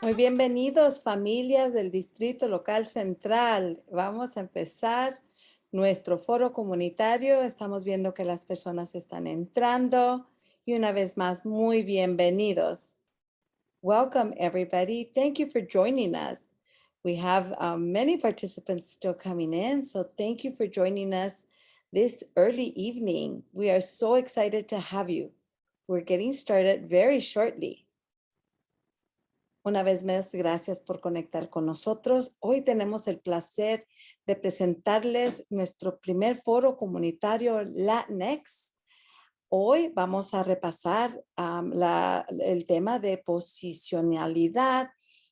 Muy bienvenidos, familias del Distrito Local Central. Vamos a empezar nuestro foro comunitario. Estamos viendo que las personas están entrando. Y una vez más, muy bienvenidos. Welcome, everybody. Thank you for joining us. We have many participants still coming in, so thank you for joining us this early evening. We are so excited to have you. We're getting started very shortly. Una vez más, gracias por conectar con nosotros. Hoy tenemos el placer de presentarles nuestro primer foro comunitario Latinx. Hoy vamos a repasar el tema de posicionalidad,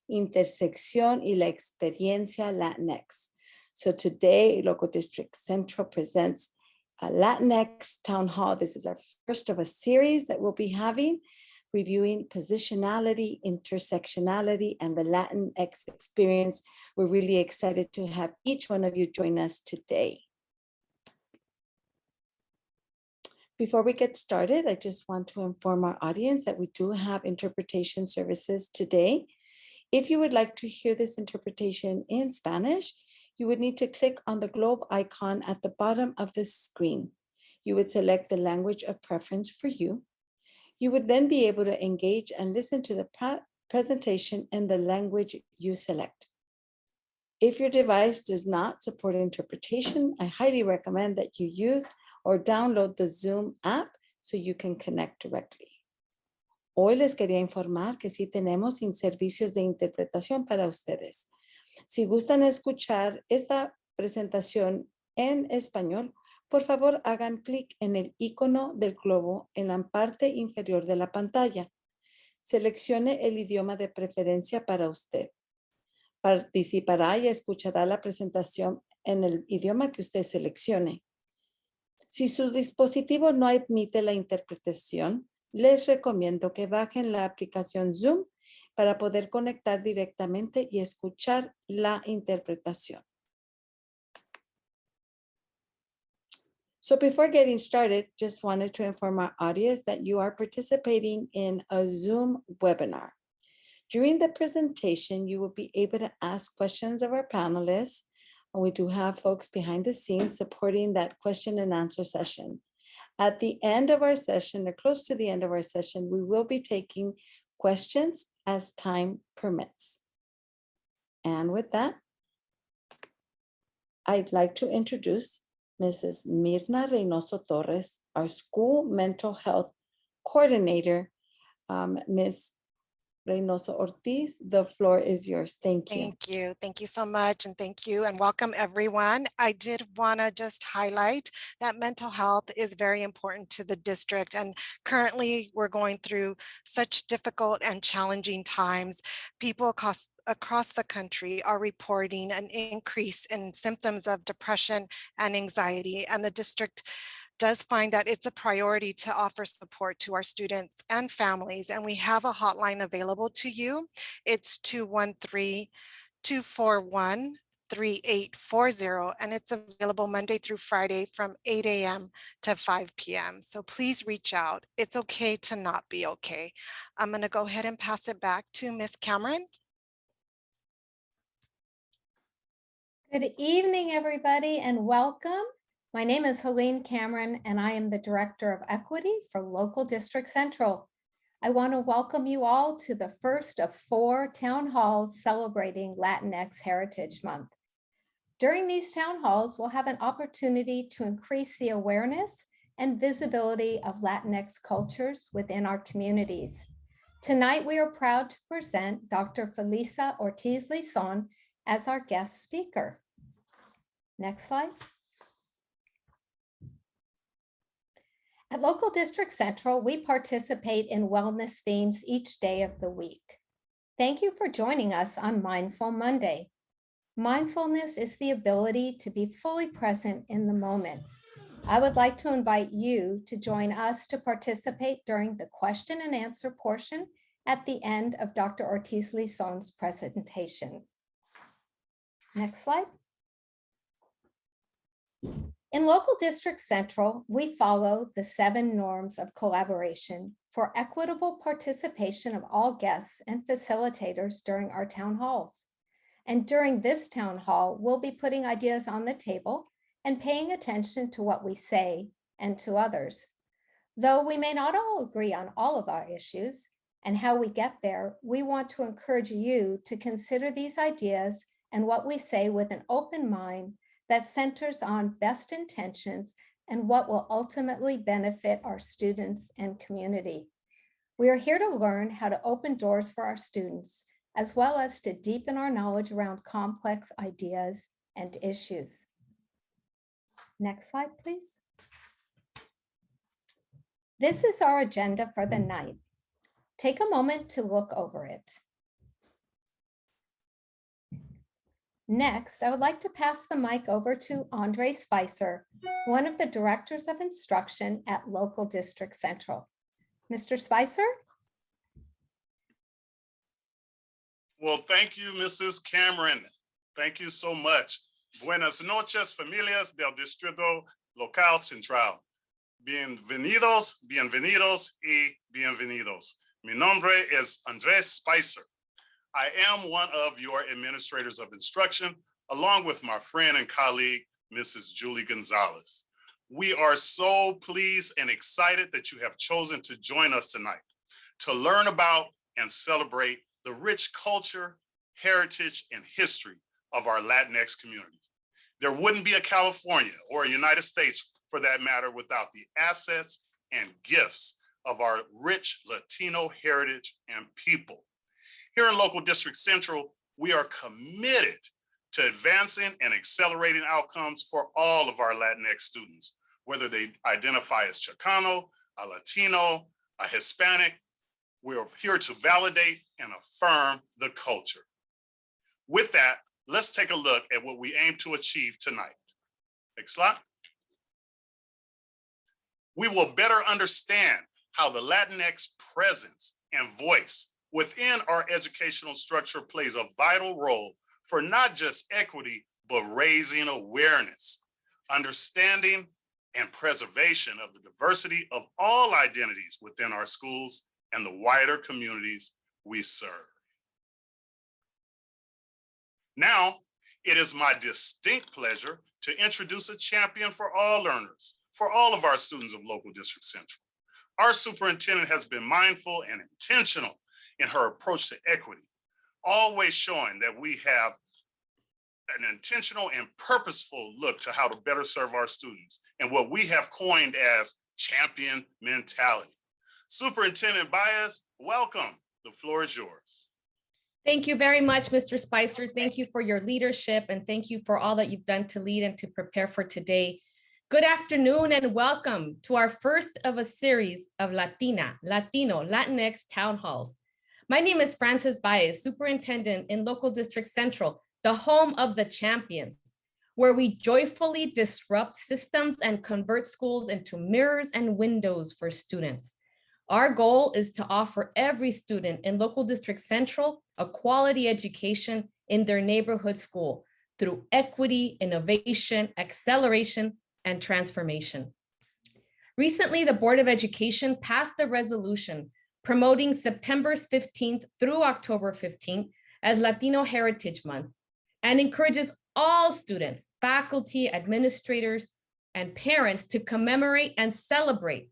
intersección y la experiencia Latinx. So today, Local District Central presents a Latinx Town Hall. This is our first of a series that we'll be having, reviewing positionality, intersectionality, and the Latinx experience. We're really excited to have each one of you join us today. Before we get started, I just want to inform our audience that we do have interpretation services today. If you would like to hear this interpretation in Spanish, you would need to click on the globe icon at the bottom of the screen. You would select the language of preference for you. You would then be able to engage and listen to the presentation in the language you select. If your device does not support interpretation, I highly recommend that you use or download the Zoom app so you can connect directly. Hoy les quería informar que sí tenemos servicios de interpretación para ustedes. Si gustan escuchar esta presentación en español, por favor, hagan clic en el icono del globo en la parte inferior de la pantalla. Seleccione el idioma de preferencia para usted. Participará y escuchará la presentación en el idioma que usted seleccione. Si su dispositivo no admite la interpretación, les recomiendo que bajen la aplicación Zoom para poder conectar directamente y escuchar la interpretación. So before getting started, just wanted to inform our audience that you are participating in a Zoom webinar. During the presentation, you will be able to ask questions of our panelists, and we do have folks behind the scenes supporting that question and answer session. At the end of our session, or close to the end of our session, we will be taking questions as time permits. And with that, I'd like to introduce Mrs. Mirna Reynoso Torres, our school mental health coordinator. Ms. Reynoso Ortiz, the floor is yours. Thank you. Thank you. Thank you so much. And thank you and welcome everyone. I did want to just highlight that mental health is very important to the district. And currently we're going through such difficult and challenging times. People across the country are reporting an increase in symptoms of depression and anxiety, and the district does find that it's a priority to offer support to our students and families, and we have a hotline available to you. It's 213-241-3840, and it's available Monday through Friday from 8 a.m. to 5 p.m. So please reach out. It's okay to not be okay. I'm going to go ahead and pass it back to Ms. Cameron. Good evening, everybody, and welcome. My name is Helene Cameron, and I am the Director of Equity for Local District Central. I want to welcome you all to the first of 4 town halls celebrating Latinx Heritage Month. During these town halls, we'll have an opportunity to increase the awareness and visibility of Latinx cultures within our communities. Tonight, we are proud to present Dr. Feliza Ortiz-Licon as our guest speaker. Next slide. At Local District Central, we participate in wellness themes each day of the week. Thank you for joining us on Mindful Monday. Mindfulness is the ability to be fully present in the moment. I would like to invite you to join us to participate during the question and answer portion at the end of Dr. Ortiz-Licon's presentation. Next slide. In Local District Central, we follow the 7 norms of collaboration for equitable participation of all guests and facilitators during our town halls. And during this town hall, we'll be putting ideas on the table and paying attention to what we say and to others. Though we may not all agree on all of our issues and how we get there, we want to encourage you to consider these ideas and what we say with an open mind that centers on best intentions and what will ultimately benefit our students and community. We are here to learn how to open doors for our students, as well as to deepen our knowledge around complex ideas and issues. Next slide, please. This is our agenda for the night. Take a moment to look over it. Next, I would like to pass the mic over to Andre Spicer, one of the directors of instruction at Local District Central. Mr. Spicer? Well, thank you, Mrs. Cameron. Thank you so much. Buenas noches, familias del Distrito Local Central. Bienvenidos, bienvenidos y bienvenidos. Mi nombre es Andres Spicer. I am one of your administrators of instruction, along with my friend and colleague, Mrs. Julie Gonzalez. We are so pleased and excited that you have chosen to join us tonight to learn about and celebrate the rich culture, heritage, and history of our Latinx community. There wouldn't be a California or a United States, for that matter, without the assets and gifts of our rich Latino heritage and people. Here in Local District Central, we are committed to advancing and accelerating outcomes for all of our Latinx students, whether they identify as Chicano, a Latino, a Hispanic. We're here to validate and affirm the culture. With that, let's take a look at what we aim to achieve tonight. Next slide. We will better understand how the Latinx presence and voice within our educational structure plays a vital role for not just equity, but raising awareness, understanding, and preservation of the diversity of all identities within our schools and the wider communities we serve. Now, it is my distinct pleasure to introduce a champion for all learners, for all of our students of Local District Central. Our superintendent has been mindful and intentional in her approach to equity, always showing that we have an intentional and purposeful look to how to better serve our students and what we have coined as champion mentality. Superintendent Baze, welcome. The floor is yours. Thank you very much, Mr. Spicer. Thank you for your leadership and thank you for all that you've done to lead and to prepare for today. Good afternoon and welcome to our first of a series of Latina, Latino, Latinx town halls. My name is Frances Baez, Superintendent in Local District Central, the home of the champions, where we joyfully disrupt systems and convert schools into mirrors and windows for students. Our goal is to offer every student in Local District Central a quality education in their neighborhood school through equity, innovation, acceleration, and transformation. Recently, the Board of Education passed a resolution promoting September 15th through October 15th as Latino Heritage Month and encourages all students, faculty, administrators, and parents to commemorate and celebrate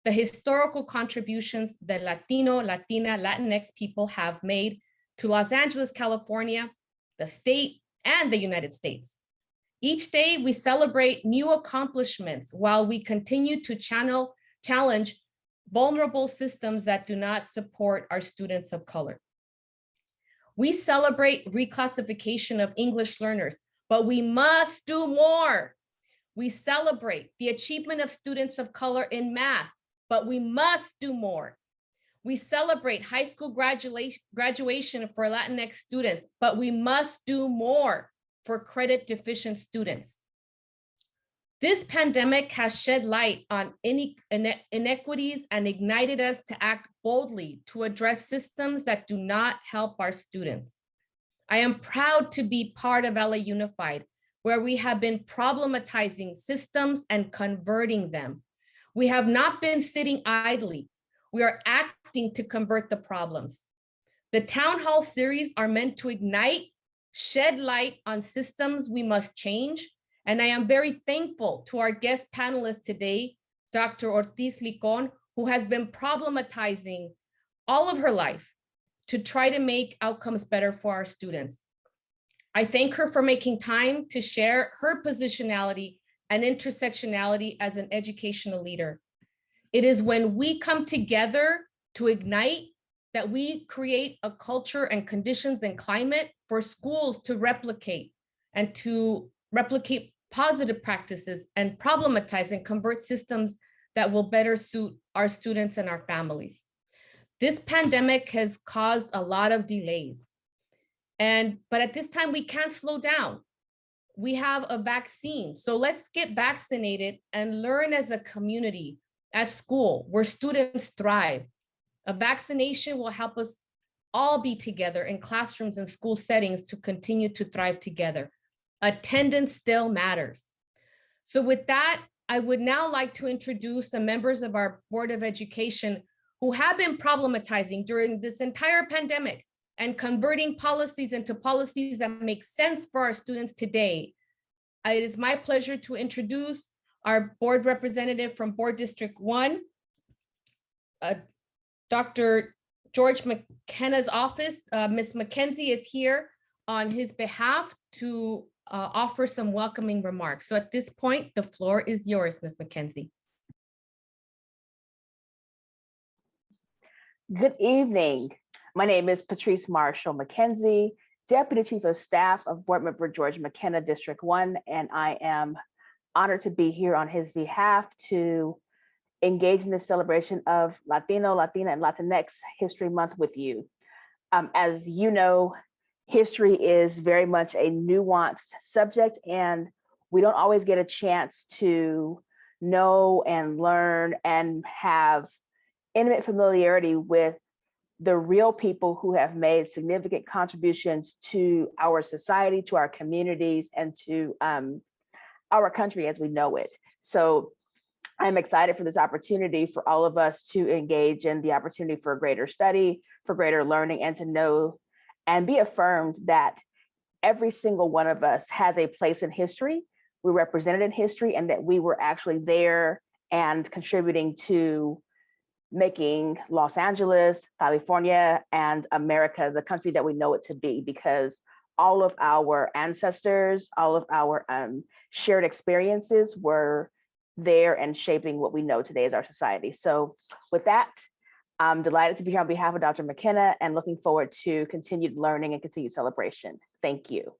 the historical contributions that Latino, Latina, Latinx people have made to Los Angeles, California, the state, and the United States. Each day, we celebrate new accomplishments while we continue to challenge vulnerable systems that do not support our students of color. We celebrate reclassification of English learners, but we must do more. We celebrate the achievement of students of color in math, but we must do more. We celebrate high school graduation for Latinx students, but we must do more for credit deficient students. This pandemic has shed light on inequities and ignited us to act boldly to address systems that do not help our students. I am proud to be part of LA Unified, where we have been problematizing systems and converting them. We have not been sitting idly. We are acting to convert the problems. The town hall series are meant to ignite, shed light on systems we must change. And I am very thankful to our guest panelist today, Dr. Ortiz-Licon, who has been problematizing all of her life to try to make outcomes better for our students. I thank her for making time to share her positionality and intersectionality as an educational leader. It is when we come together to ignite that we create a culture and conditions and climate for schools to replicate and to replicate positive practices and problematize and convert systems that will better suit our students and our families. This pandemic has caused a lot of delays. But at this time, we can't slow down. We have a vaccine. So let's get vaccinated and learn as a community at school where students thrive. A vaccination will help us all be together in classrooms and school settings to continue to thrive together. Attendance still matters. So with that, I would now like to introduce the members of our Board of Education who have been problematizing during this entire pandemic and converting policies into policies that make sense for our students today. It is my pleasure to introduce our board representative from Board District 1, Dr. George McKenna's office. Ms. McKenzie is here on his behalf to offer some welcoming remarks. So at this point, the floor is yours, Ms. McKenzie. Good evening. My name is Patrice Marshall McKenzie, Deputy Chief of Staff of Board Member George McKenna, District 1, and I am honored to be here on his behalf to engage in the celebration of Latino, Latina, and Latinx History Month with you. As you know, history is very much a nuanced subject, and we don't always get a chance to know and learn and have intimate familiarity with the real people who have made significant contributions to our society, to our communities, and to our country as we know it. So I'm excited for this opportunity for all of us to engage in the opportunity for greater study, for greater learning, and to know and be affirmed that every single one of us has a place in history. We're represented in history, and that we were actually there and contributing to making Los Angeles, California, and America the country that we know it to be, because all of our ancestors, all of our shared experiences were there and shaping what we know today as our society. So with that, I'm delighted to be here on behalf of Dr. McKenna and looking forward to continued learning and continued celebration. Thank you.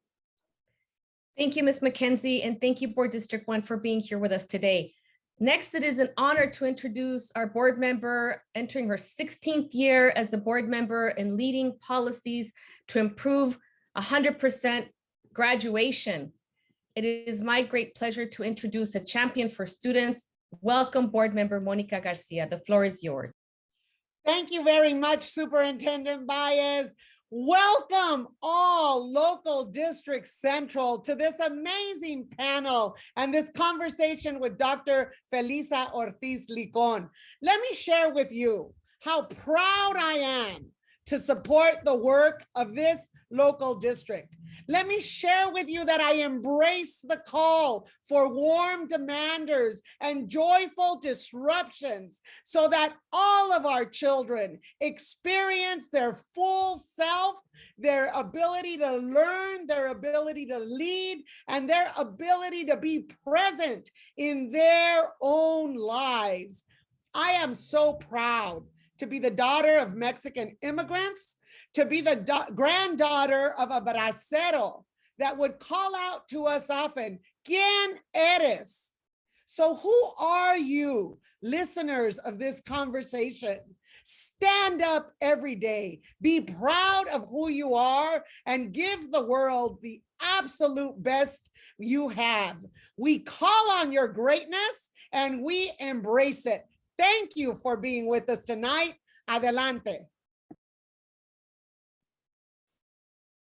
Thank you, Ms. McKenzie, and thank you, Board District 1, for being here with us today. Next, it is an honor to introduce our board member entering her 16th year as a board member and leading policies to improve 100% graduation. It is my great pleasure to introduce a champion for students. Welcome, board member Monica Garcia. The floor is yours. Thank you very much, Superintendent Baze. Welcome all local district central to this amazing panel and this conversation with Dr. Feliza Ortiz-Licon. Let me share with you how proud I am to support the work of this local district. Let me share with you that I embrace the call for warm demanders and joyful disruptions so that all of our children experience their full self, their ability to learn, their ability to lead, and their ability to be present in their own lives. I am so proud to be the daughter of Mexican immigrants, to be the granddaughter of a bracero that would call out to us often, ¿Quién eres? So who are you, listeners of this conversation? Stand up every day, be proud of who you are, and give the world the absolute best you have. We call on your greatness and we embrace it. Thank you for being with us tonight. Adelante.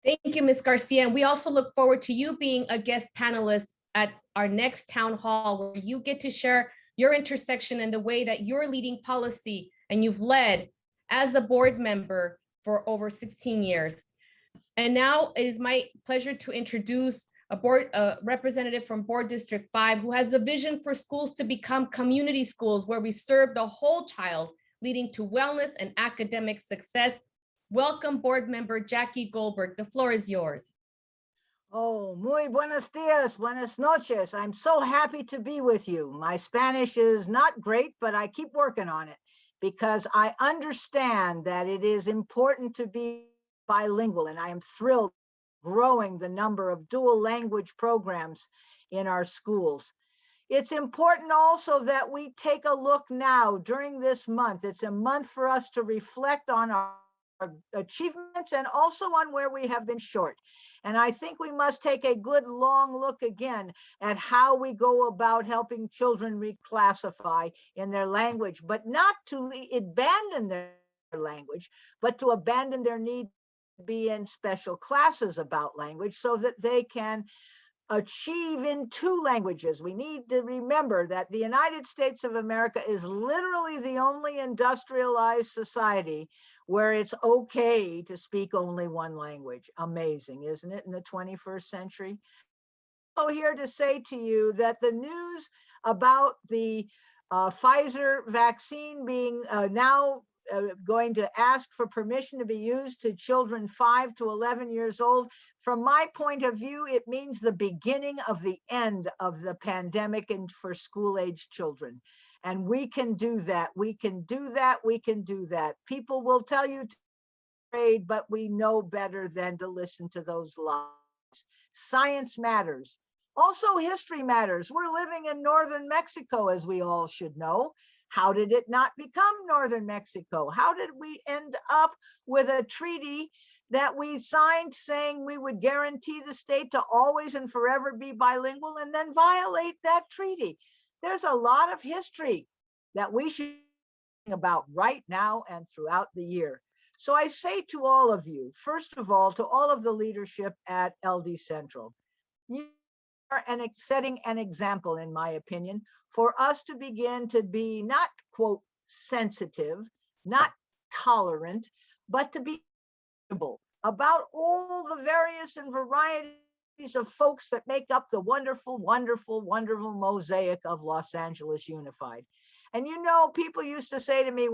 Thank you, Ms. Garcia. And we also look forward to you being a guest panelist at our next town hall where you get to share your intersection and the way that you're leading policy and you've led as a board member for over 16 years. And now it is my pleasure to introduce a representative from Board District 5 who has a vision for schools to become community schools where we serve the whole child, leading to wellness and academic success. Welcome, board member Jackie Goldberg. The floor is yours. Oh, muy buenos dias, buenas noches. I'm so happy to be with you. My Spanish is not great, but I keep working on it because I understand that it is important to be bilingual, and I am thrilled growing the number of dual language programs in our schools. It's important also that we take a look now during this month. It's a month for us to reflect on our achievements and also on where we have been short. And I think we must take a good long look again at how we go about helping children reclassify in their language, but not to abandon their language, but to abandon their need to be in special classes about language so that they can achieve in two languages. We need to remember that the United States of America is literally the only industrialized society where it's okay to speak only one language. Amazing, isn't it, in the 21st century? I'm here to say to you that the news about the Pfizer vaccine being now going to ask for permission to be used to children 5 to 11 years old. From my point of view, it means the beginning of the end of the pandemic and for school-age children. And we can do that. We can do that. We can do that. People will tell you to trade, but we know better than to listen to those lies. Science matters. Also, history matters. We're living in northern Mexico, as we all should know. How did it not become northern Mexico? How did we end up with a treaty that we signed saying we would guarantee the state to always and forever be bilingual and then violate that treaty? There's a lot of history that we should think about right now and throughout the year. So I say to all of you, first of all, to all of the leadership at LD Central, you are setting an example, in my opinion, for us to begin to be not, quote, sensitive, not tolerant, but to be about all the various and varieties of folks that make up the wonderful, wonderful, wonderful mosaic of Los Angeles Unified. And you know, people used to say to me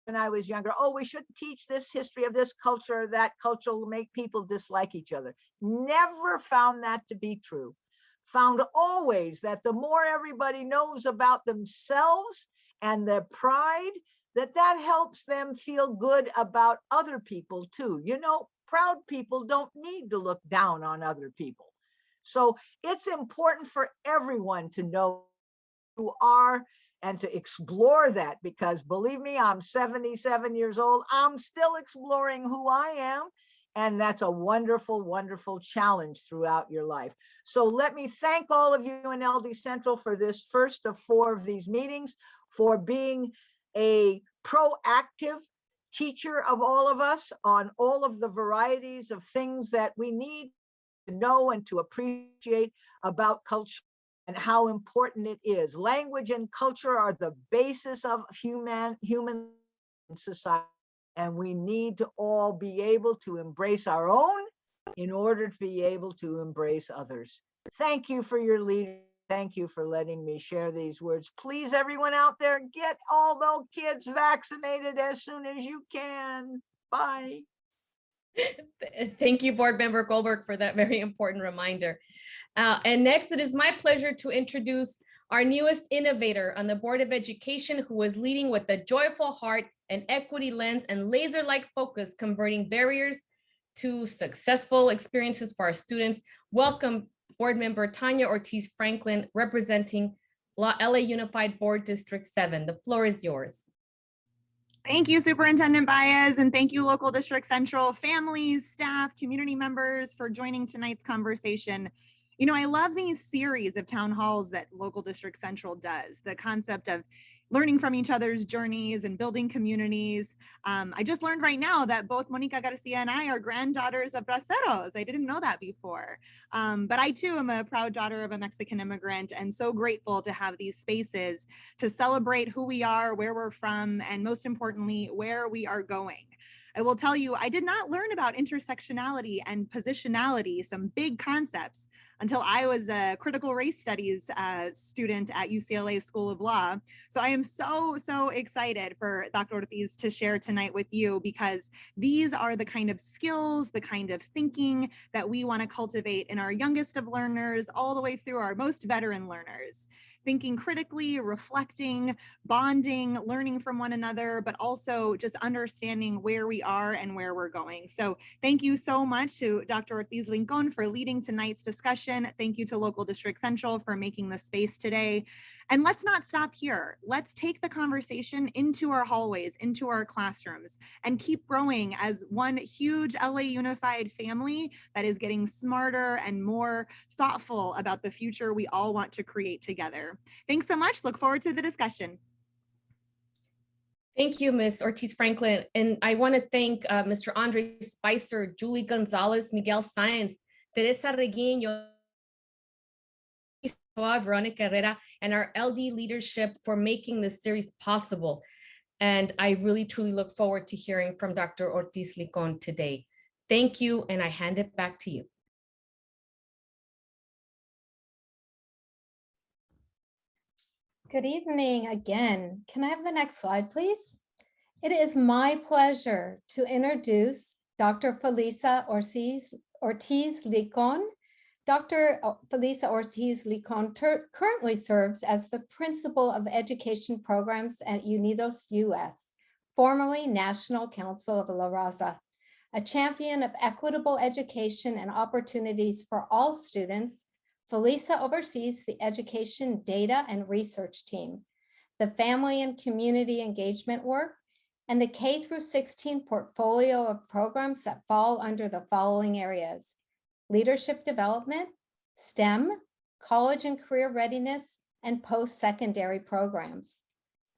when I was younger, oh, we shouldn't teach this history of this culture or that culture will make people dislike each other. Never found that to be true. Found always that the more everybody knows about themselves and their pride, that helps them feel good about other people too. You know, proud people don't need to look down on other people. So it's important for everyone to know who you are and to explore that, because believe me, I'm 77 years old. I'm still exploring who I am. And that's a wonderful, wonderful challenge throughout your life. So let me thank all of you in LD Central for this first of 4 of these meetings, for being a proactive teacher of all of us on all of the varieties of things that we need to know and to appreciate about culture and how important it is. Language and culture are the basis of human society. And we need to all be able to embrace our own in order to be able to embrace others. Thank you for your leadership. Thank you for letting me share these words. Please, everyone out there, get all those kids vaccinated as soon as you can. Bye. Thank you, Board Member Goldberg, for that very important reminder. And next, it is my pleasure to introduce our newest innovator on the Board of Education, who is leading with a joyful heart and equity lens and laser-like focus, converting barriers to successful experiences for our students. Welcome, Board Member Tanya Ortiz-Franklin, representing LA Unified Board District 7. The floor is yours. Thank you, Superintendent Baez, and thank you, Local District Central families, staff, community members for joining tonight's conversation. You know, I love these series of town halls that Local District Central does. The concept of learning from each other's journeys and building communities. I just learned right now that both Monica Garcia and I are granddaughters of braceros. I didn't know that before. But I too am a proud daughter of a Mexican immigrant, and so grateful to have these spaces to celebrate who we are, where we're from, and most importantly, where we are going. I will tell you, I did not learn about intersectionality and positionality, some big concepts, until I was a critical race studies student at UCLA School of Law. So I am so excited for Dr. Ortiz to share tonight with you, because these are the kind of skills, the kind of thinking that we want to cultivate in our youngest of learners all the way through our most veteran learners. Thinking critically, reflecting, bonding, learning from one another, but also just understanding where we are and where we're going. So thank you so much to Dr. Ortiz-Licon for leading tonight's discussion. Thank you to Local District Central for making the space today. And let's not stop here. Let's take the conversation into our hallways, into our classrooms, and keep growing as one huge LA unified family that is getting smarter and more thoughtful about the future we all want to create together. Thanks so much. Look forward to the discussion. Thank you, Ms. Ortiz-Franklin. And I want to thank Mr. Andre Spicer, Julie Gonzalez, Miguel Sáenz, Teresa Reguino, Veronica Herrera, and our LD leadership for making this series possible. And I really, truly look forward to hearing from Dr. Ortiz-Licon today. Thank you, and I hand it back to you. Good evening again. Can I have the next slide, please? It is my pleasure to introduce Dr. Feliza Ortiz-Licon. Dr. Feliza Ortiz-Licon currently serves as the Principal of Education Programs at Unidos US, formerly National Council of La Raza, a champion of equitable education and opportunities for all students. Feliza oversees the education data and research team, the family and community engagement work, and the K-16 portfolio of programs that fall under the following areas: leadership development, STEM, college and career readiness, and post-secondary programs.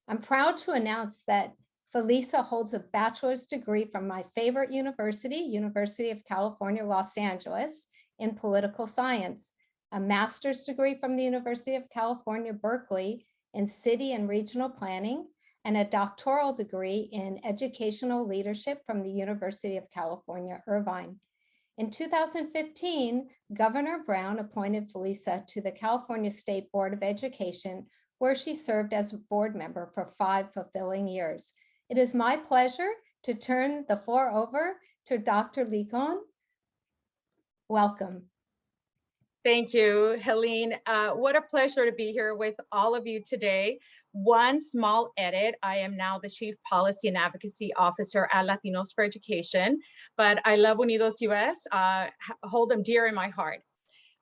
I'm proud to announce that Feliza holds a bachelor's degree from my favorite university, University of California, Los Angeles, in political science, a master's degree from the University of California, Berkeley, in city and regional planning, and a doctoral degree in educational leadership from the University of California, Irvine. In 2015, Governor Brown appointed Feliza to the California State Board of Education, where she served as a board member for 5 fulfilling years. It is my pleasure to turn the floor over to Dr. Licon. Welcome. Thank you, Helene. What a pleasure to be here with all of you today. One small edit, I am now the Chief Policy and Advocacy Officer at Latinos for Education, but I love Unidos US, hold them dear in my heart.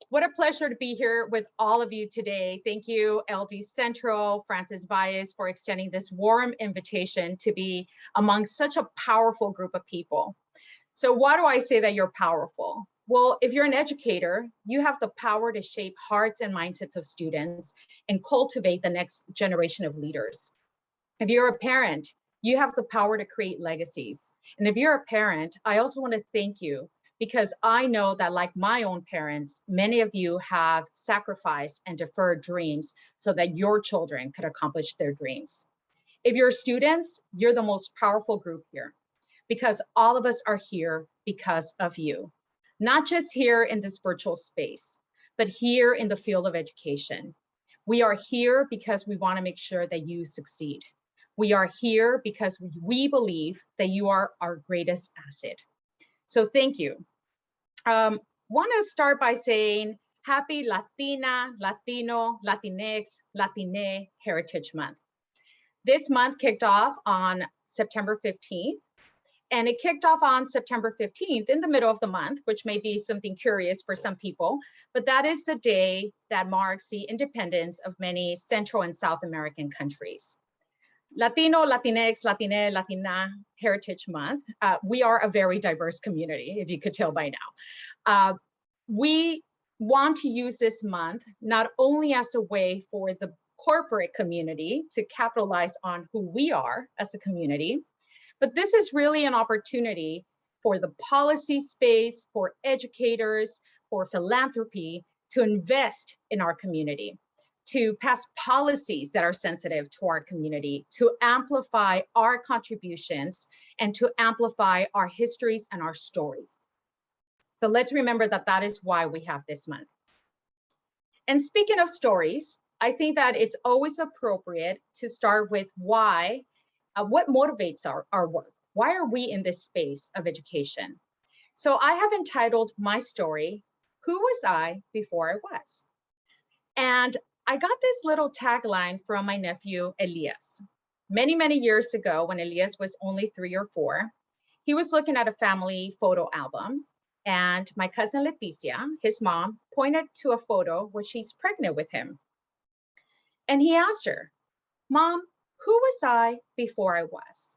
What a pleasure to be here with all of you today. Thank you, LD Central, Francis Baze, for extending this warm invitation to be among such a powerful group of people. So why do I say that you're powerful? Well, if you're an educator, you have the power to shape hearts and mindsets of students and cultivate the next generation of leaders. If you're a parent, you have the power to create legacies. And if you're a parent, I also want to thank you, because I know that, like my own parents, many of you have sacrificed and deferred dreams so that your children could accomplish their dreams. If you're students, you're the most powerful group here, because all of us are here because of you. Not just here in this virtual space, but here in the field of education. We are here because we want to make sure that you succeed. We are here because we believe that you are our greatest asset. So thank you. Want to start by saying happy Latina, Latino, Latinx, Latine Heritage Month. This month kicked off on September 15th. And it kicked off on September 15th in the middle of the month, which may be something curious for some people, but that is the day that marks the independence of many Central and South American countries. Latino, Latinx, Latine, Latina Heritage Month. We are a very diverse community, if you could tell by now. We want to use this month not only as a way for the corporate community to capitalize on who we are as a community. But this is really an opportunity for the policy space, for educators, for philanthropy to invest in our community, to pass policies that are sensitive to our community, to amplify our contributions, and to amplify our histories and our stories. So let's remember that that is why we have this month. And speaking of stories, I think that it's always appropriate to start with why, what motivates our work? Why are we in this space of education? So I have entitled my story, Who Was I Before I Was? And I got this little tagline from my nephew, Elias. Many, many years ago, when Elias was only 3 or 4, he was looking at a family photo album, and my cousin Leticia, his mom, pointed to a photo where she's pregnant with him. And he asked her, Mom, who was I before I was?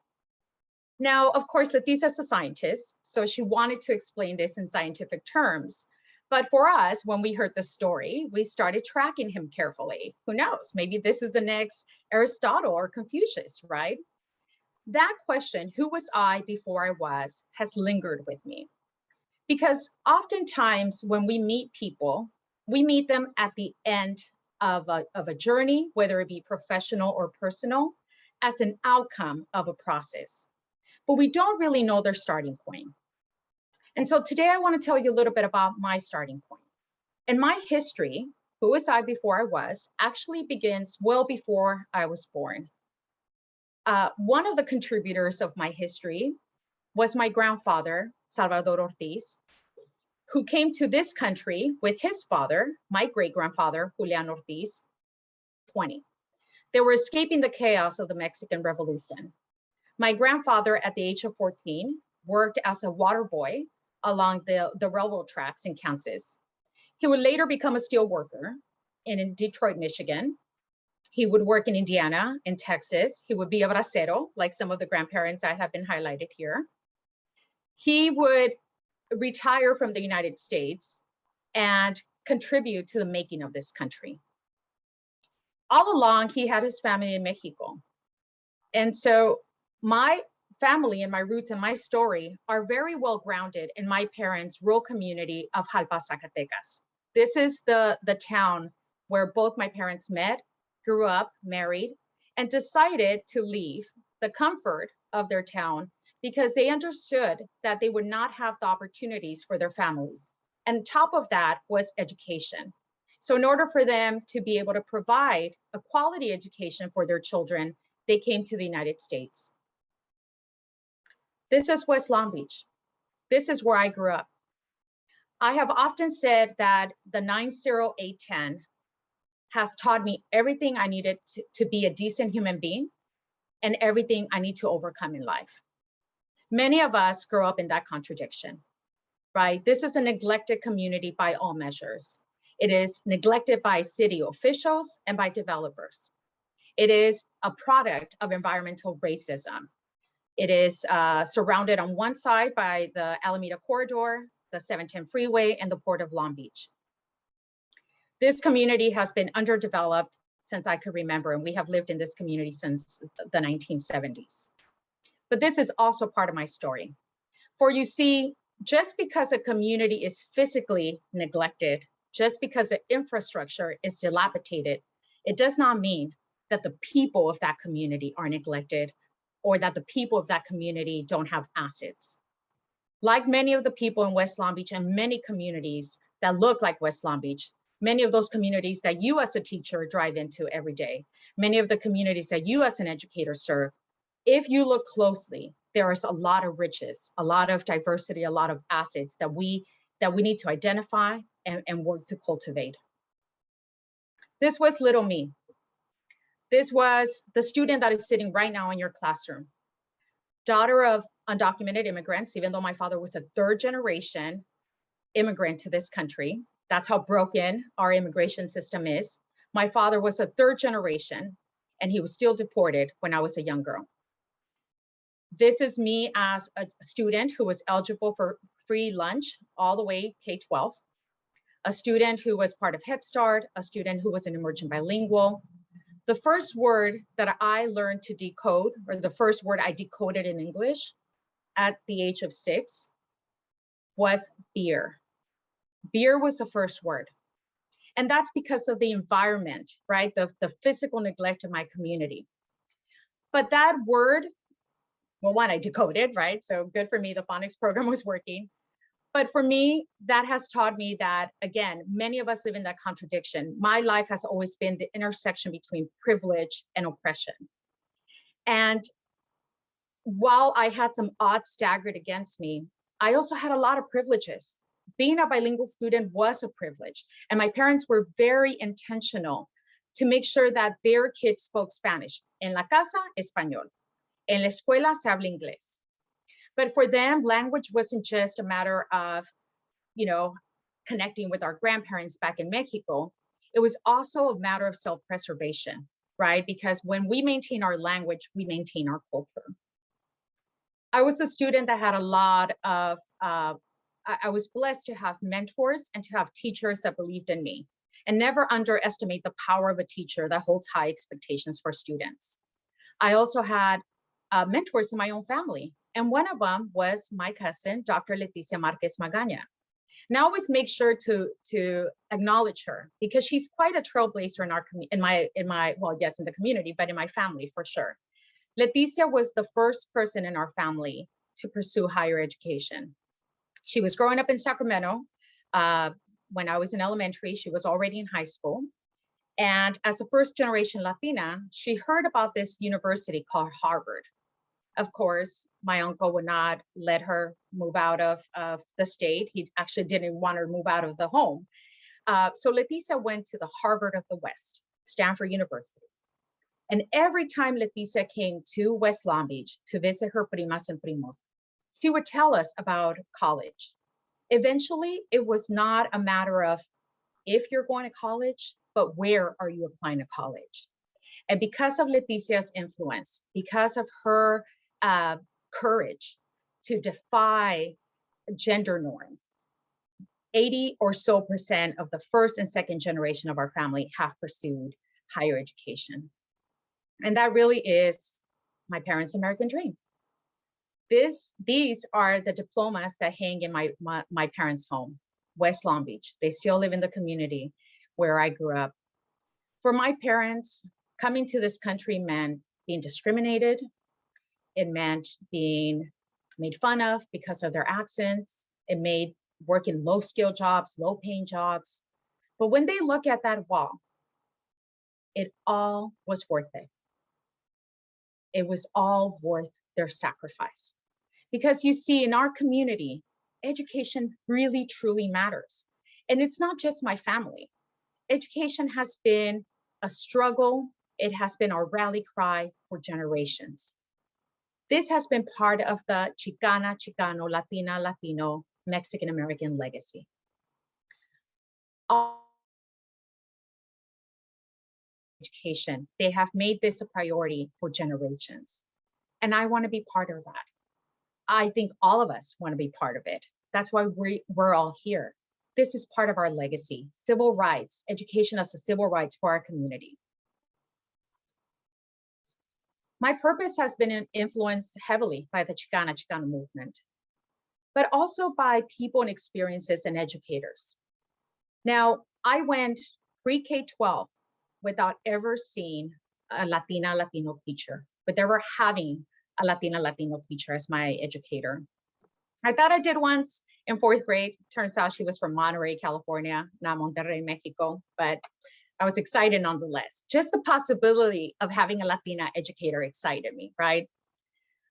Now, of course, Leticia's a scientist, so she wanted to explain this in scientific terms. But for us, when we heard the story, we started tracking him carefully. Who knows? Maybe this is the next Aristotle or Confucius, right? That question, who was I before I was, has lingered with me. Because oftentimes when we meet people, we meet them at the end of a journey, whether it be professional or personal, as an outcome of a process. But we don't really know their starting point. And so today I want to tell you a little bit about my starting point. And my history, who was I before I was, actually begins well before I was born. One of the contributors of my history was my grandfather, Salvador Ortiz, who came to this country with his father, my great-grandfather, Julian Ortiz, 20. They were escaping the chaos of the Mexican Revolution. My grandfather, at the age of 14, worked as a water boy along the railroad tracks in Kansas. He would later become a steel worker in Detroit, Michigan. He would work in Indiana, in Texas. He would be a bracero, like some of the grandparents that have been highlighted here. He would retire from the United States and contribute to the making of this country. All along, he had his family in Mexico. And so my family and my roots and my story are very well grounded in my parents' rural community of Jalpa, Zacatecas. This is the town where both my parents met, grew up, married, and decided to leave the comfort of their town because they understood that they would not have the opportunities for their families. And top of that was education. So in order for them to be able to provide a quality education for their children, they came to the United States. This is West Long Beach. This is where I grew up. I have often said that the 90810 has taught me everything I needed to be a decent human being and everything I need to overcome in life. Many of us grow up in that contradiction, right? This is a neglected community by all measures. It is neglected by city officials and by developers. It is a product of environmental racism. It is surrounded on one side by the Alameda Corridor, the 710 freeway, and the Port of Long Beach. This community has been underdeveloped since I could remember, and we have lived in this community since the 1970s. But this is also part of my story. For you see, just because a community is physically neglected, just because the infrastructure is dilapidated, it does not mean that the people of that community are neglected or that the people of that community don't have assets. Like many of the people in West Long Beach and many communities that look like West Long Beach, many of those communities that you as a teacher drive into every day, many of the communities that you as an educator serve, if you look closely, there is a lot of riches, a lot of diversity, a lot of assets that we need to identify and work to cultivate. This was little me. This was the student that is sitting right now in your classroom. Daughter of undocumented immigrants, even though my father was a third generation immigrant to this country. That's how broken our immigration system is. My father was a third generation and he was still deported when I was a young girl. This is me as a student who was eligible for free lunch all the way K-12, a student who was part of Head Start, a student who was an emerging bilingual, The first word that I learned to decode, or the first word I decoded in English at the age of 6, was beer. Beer was the first word. And that's because of the environment, right? The physical neglect of my community. But that word, well, one, I decoded, right? So good for me, the phonics program was working. But for me, that has taught me that, again, many of us live in that contradiction. My life has always been the intersection between privilege and oppression. And while I had some odds staggered against me, I also had a lot of privileges. Being a bilingual student was a privilege. And my parents were very intentional to make sure that their kids spoke Spanish. En la casa, español. En la escuela, se habla inglés. But for them, language wasn't just a matter of, connecting with our grandparents back in Mexico. It was also a matter of self-preservation, right? Because when we maintain our language, we maintain our culture. I was a student that had a lot of, I was blessed to have mentors and to have teachers that believed in me. And never underestimate the power of a teacher that holds high expectations for students. I also had mentors in my own family. And one of them was my cousin, Dr. Leticia Marquez Magaña. And I always make sure to acknowledge her because she's quite a trailblazer in the community, but in my family for sure. Leticia was the first person in our family to pursue higher education. She was growing up in Sacramento. When I was in elementary, she was already in high school. And as a first generation Latina, she heard about this university called Harvard. Of course, my uncle would not let her move out of the state. He actually didn't want her to move out of the home. So Leticia went to the Harvard of the West, Stanford University. And every time Leticia came to West Long Beach to visit her primas and primos, she would tell us about college. Eventually, it was not a matter of if you're going to college, but where are you applying to college? And because of Leticia's influence, because of her courage to defy gender norms, 80% or so of the first and second generation of our family have pursued higher education. And that really is my parents' American dream. These are the diplomas that hang in my parents' home, West Long Beach. They still live in the community where I grew up. For my parents, coming to this country meant being discriminated. It meant being made fun of because of their accents. It made working low-skill jobs, low-paying jobs. But when they look at that wall, it all was worth it. It was all worth their sacrifice. Because you see, in our community, education really, truly matters. And it's not just my family. Education has been a struggle. It has been our rally cry for generations. This has been part of the Chicana, Chicano, Latina, Latino, Mexican American legacy. Education, they have made this a priority for generations. And I want to be part of that. I think all of us want to be part of it. That's why we're all here. This is part of our legacy, civil rights, education as a civil rights for our community. My purpose has been influenced heavily by the Chicana Chicano movement, but also by people and experiences and educators. Now, I went pre-K-12 without ever seeing a Latina, Latino teacher, but ever having a Latina, Latino teacher as my educator. I thought I did once in 4th grade. Turns out she was from Monterey, California, not Monterrey, Mexico, but I was excited nonetheless. Just the possibility of having a Latina educator excited me, right?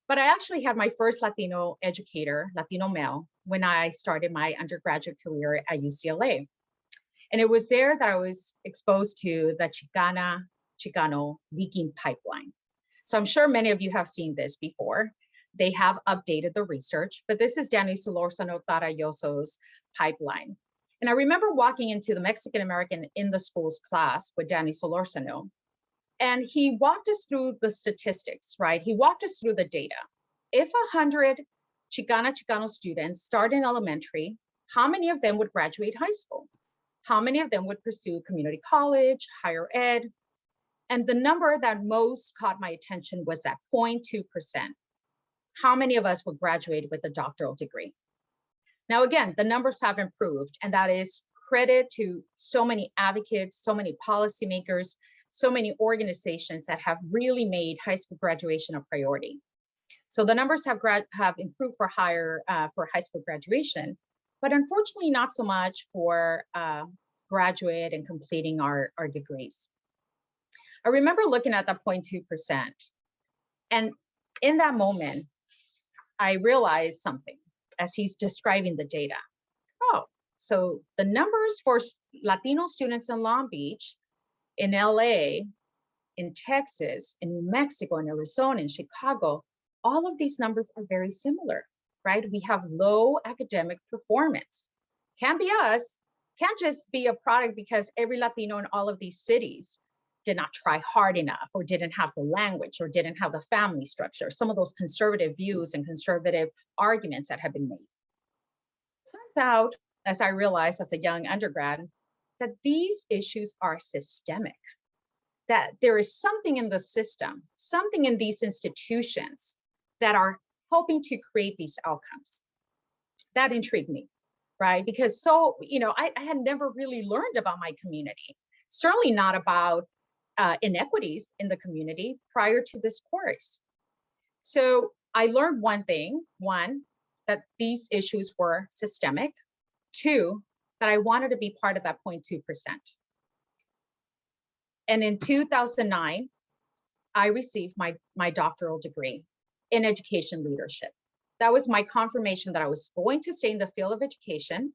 But I actually had my first Latino educator, Latino male, when I started my undergraduate career at UCLA. And it was there that I was exposed to the Chicana, Chicano leaking pipeline. So I'm sure many of you have seen this before. They have updated the research, but this is Danny Solorzano Tarayoso's pipeline. And I remember walking into the Mexican American in the schools class with Danny Solorzano, and he walked us through the statistics, right? He walked us through the data. If 100 Chicana Chicano students start in elementary, how many of them would graduate high school? How many of them would pursue community college, higher ed? And the number that most caught my attention was at 0.2%. How many of us would graduate with a doctoral degree? Now, again, the numbers have improved, and that is credit to so many advocates, so many policymakers, so many organizations that have really made high school graduation a priority. So the numbers have improved for high school graduation, but unfortunately not so much for graduate and completing our degrees. I remember looking at that 0.2%, and in that moment, I realized something as he's describing the data. Oh, so the numbers for Latino students in Long Beach, in LA, in Texas, in New Mexico, in Arizona, in Chicago, all of these numbers are very similar, right? We have low academic performance. Can't be us, can't just be a product because every Latino in all of these cities did not try hard enough, or didn't have the language, or didn't have the family structure, some of those conservative views and conservative arguments that have been made. Turns out, as I realized as a young undergrad, that these issues are systemic, that there is something in the system, something in these institutions that are helping to create these outcomes. That intrigued me, right? Because I had never really learned about my community, certainly not about inequities in the community prior to this course. So I learned one thing: one, that these issues were systemic; two, that I wanted to be part of that 0.2%. And in 2009, I received my doctoral degree in education leadership. That was my confirmation that I was going to stay in the field of education.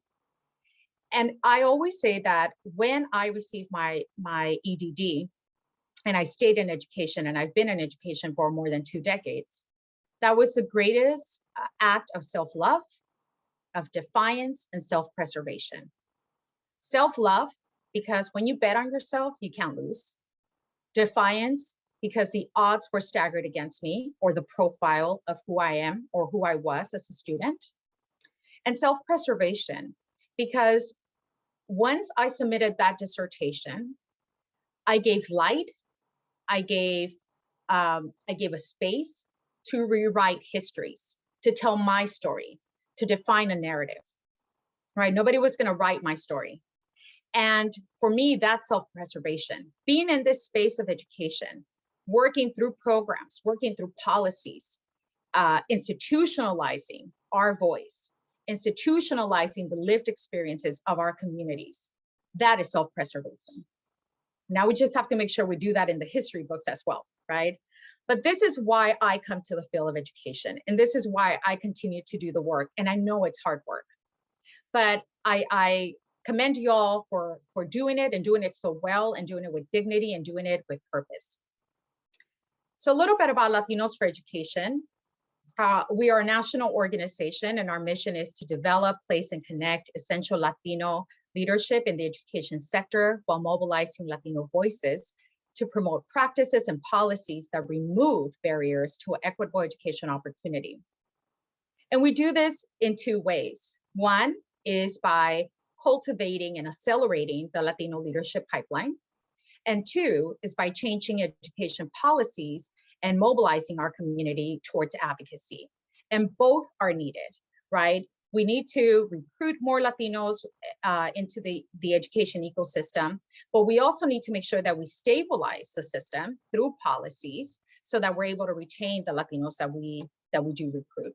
And I always say that when I received my EDD, and I stayed in education, and I've been in education for more than 2 decades, that was the greatest act of self-love, of defiance, and self-preservation. Self-love, because when you bet on yourself, you can't lose. Defiance, because the odds were staggered against me, or the profile of who I am or who I was as a student. And self-preservation, because once I submitted that dissertation, I gave light, I gave a space to rewrite histories, to tell my story, to define a narrative, right? Nobody was going to write my story. And for me, that's self-preservation. Being in this space of education, working through programs, working through policies, institutionalizing our voice, institutionalizing the lived experiences of our communities, that is self-preservation. Now we just have to make sure we do that in the history books as well, right? But this is why I come to the field of education, and this is why I continue to do the work. And I know it's hard work, but I commend you all for doing it, and doing it so well, and doing it with dignity, and doing it with purpose. So a little bit about Latinos for Education. We are a national organization, and our mission is to develop, place, and connect essential Latino leadership in the education sector while mobilizing Latino voices to promote practices and policies that remove barriers to equitable education opportunity. And we do this in 2 ways. One is by cultivating and accelerating the Latino leadership pipeline. And 2 is by changing education policies and mobilizing our community towards advocacy. And both are needed, right? We need to recruit more Latinos into the education ecosystem, but we also need to make sure that we stabilize the system through policies so that we're able to retain the Latinos that we do recruit.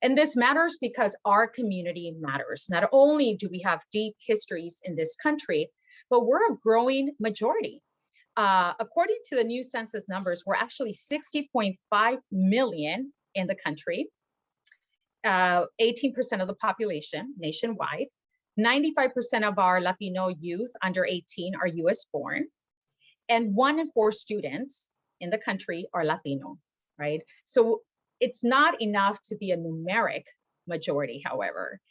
And this matters because our community matters. Not only do we have deep histories in this country, but we're a growing majority. According to the new census numbers, we're actually 60.5 million in the country. 18% of the population nationwide. 95% of our Latino youth under 18 are US born. And 1 in 4 students in the country are Latino, right? So it's not enough to be a numeric majority, however.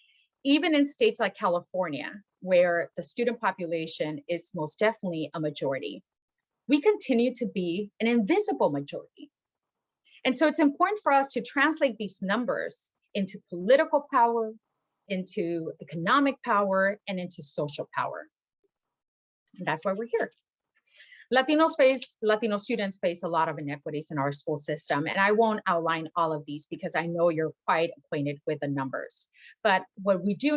Even in states like California, where the student population is most definitely a majority, we continue to be an invisible majority. And so it's important for us to translate these numbers into political power, into economic power, and into social power. And that's why we're here. Latino students face a lot of inequities in our school system, and I won't outline all of these because I know you're quite acquainted with the numbers. But what I do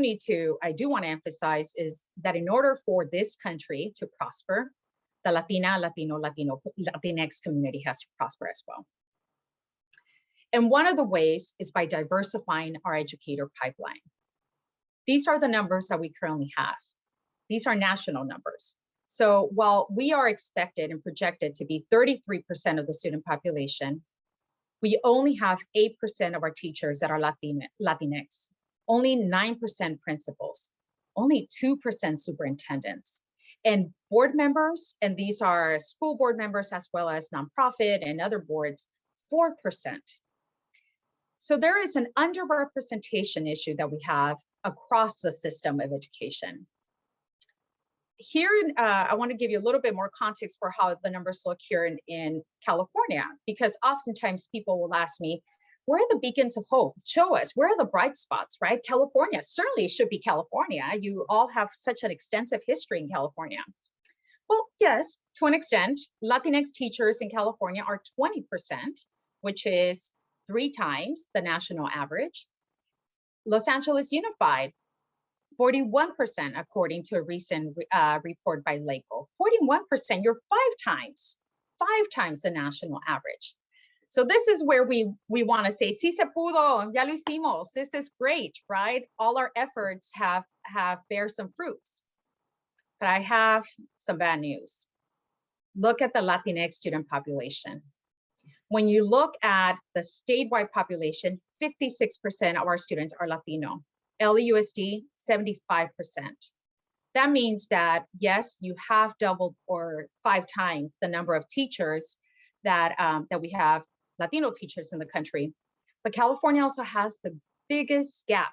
want to emphasize is that in order for this country to prosper, the Latinx community has to prosper as well. And one of the ways is by diversifying our educator pipeline. These are the numbers that we currently have. These are national numbers. So while we are expected and projected to be 33% of the student population, we only have 8% of our teachers that are Latinx, only 9% principals, only 2% superintendents, and board members, and these are school board members as well as nonprofit and other boards, 4%. So there is an underrepresentation issue that we have across the system of education. Here, I want to give you a little bit more context for how the numbers look here in California, because oftentimes people will ask me, where are the beacons of hope? Show us, where are the bright spots, right? California, certainly it should be California. You all have such an extensive history in California. Well, yes, to an extent, Latinx teachers in California are 20%, which is 3 times the national average. Los Angeles Unified, 41%, according to a recent report by LACO. 41%, you're 5 times the national average. So this is where we want to say, sí se pudo, ya lo hicimos. This is great, right? All our efforts have bear some fruits. But I have some bad news. Look at the Latinx student population. When you look at the statewide population, 56% of our students are Latino. LUSD, 75%. That means that, yes, you have doubled or 5 times the number of teachers that we have, Latino teachers in the country. But California also has the biggest gap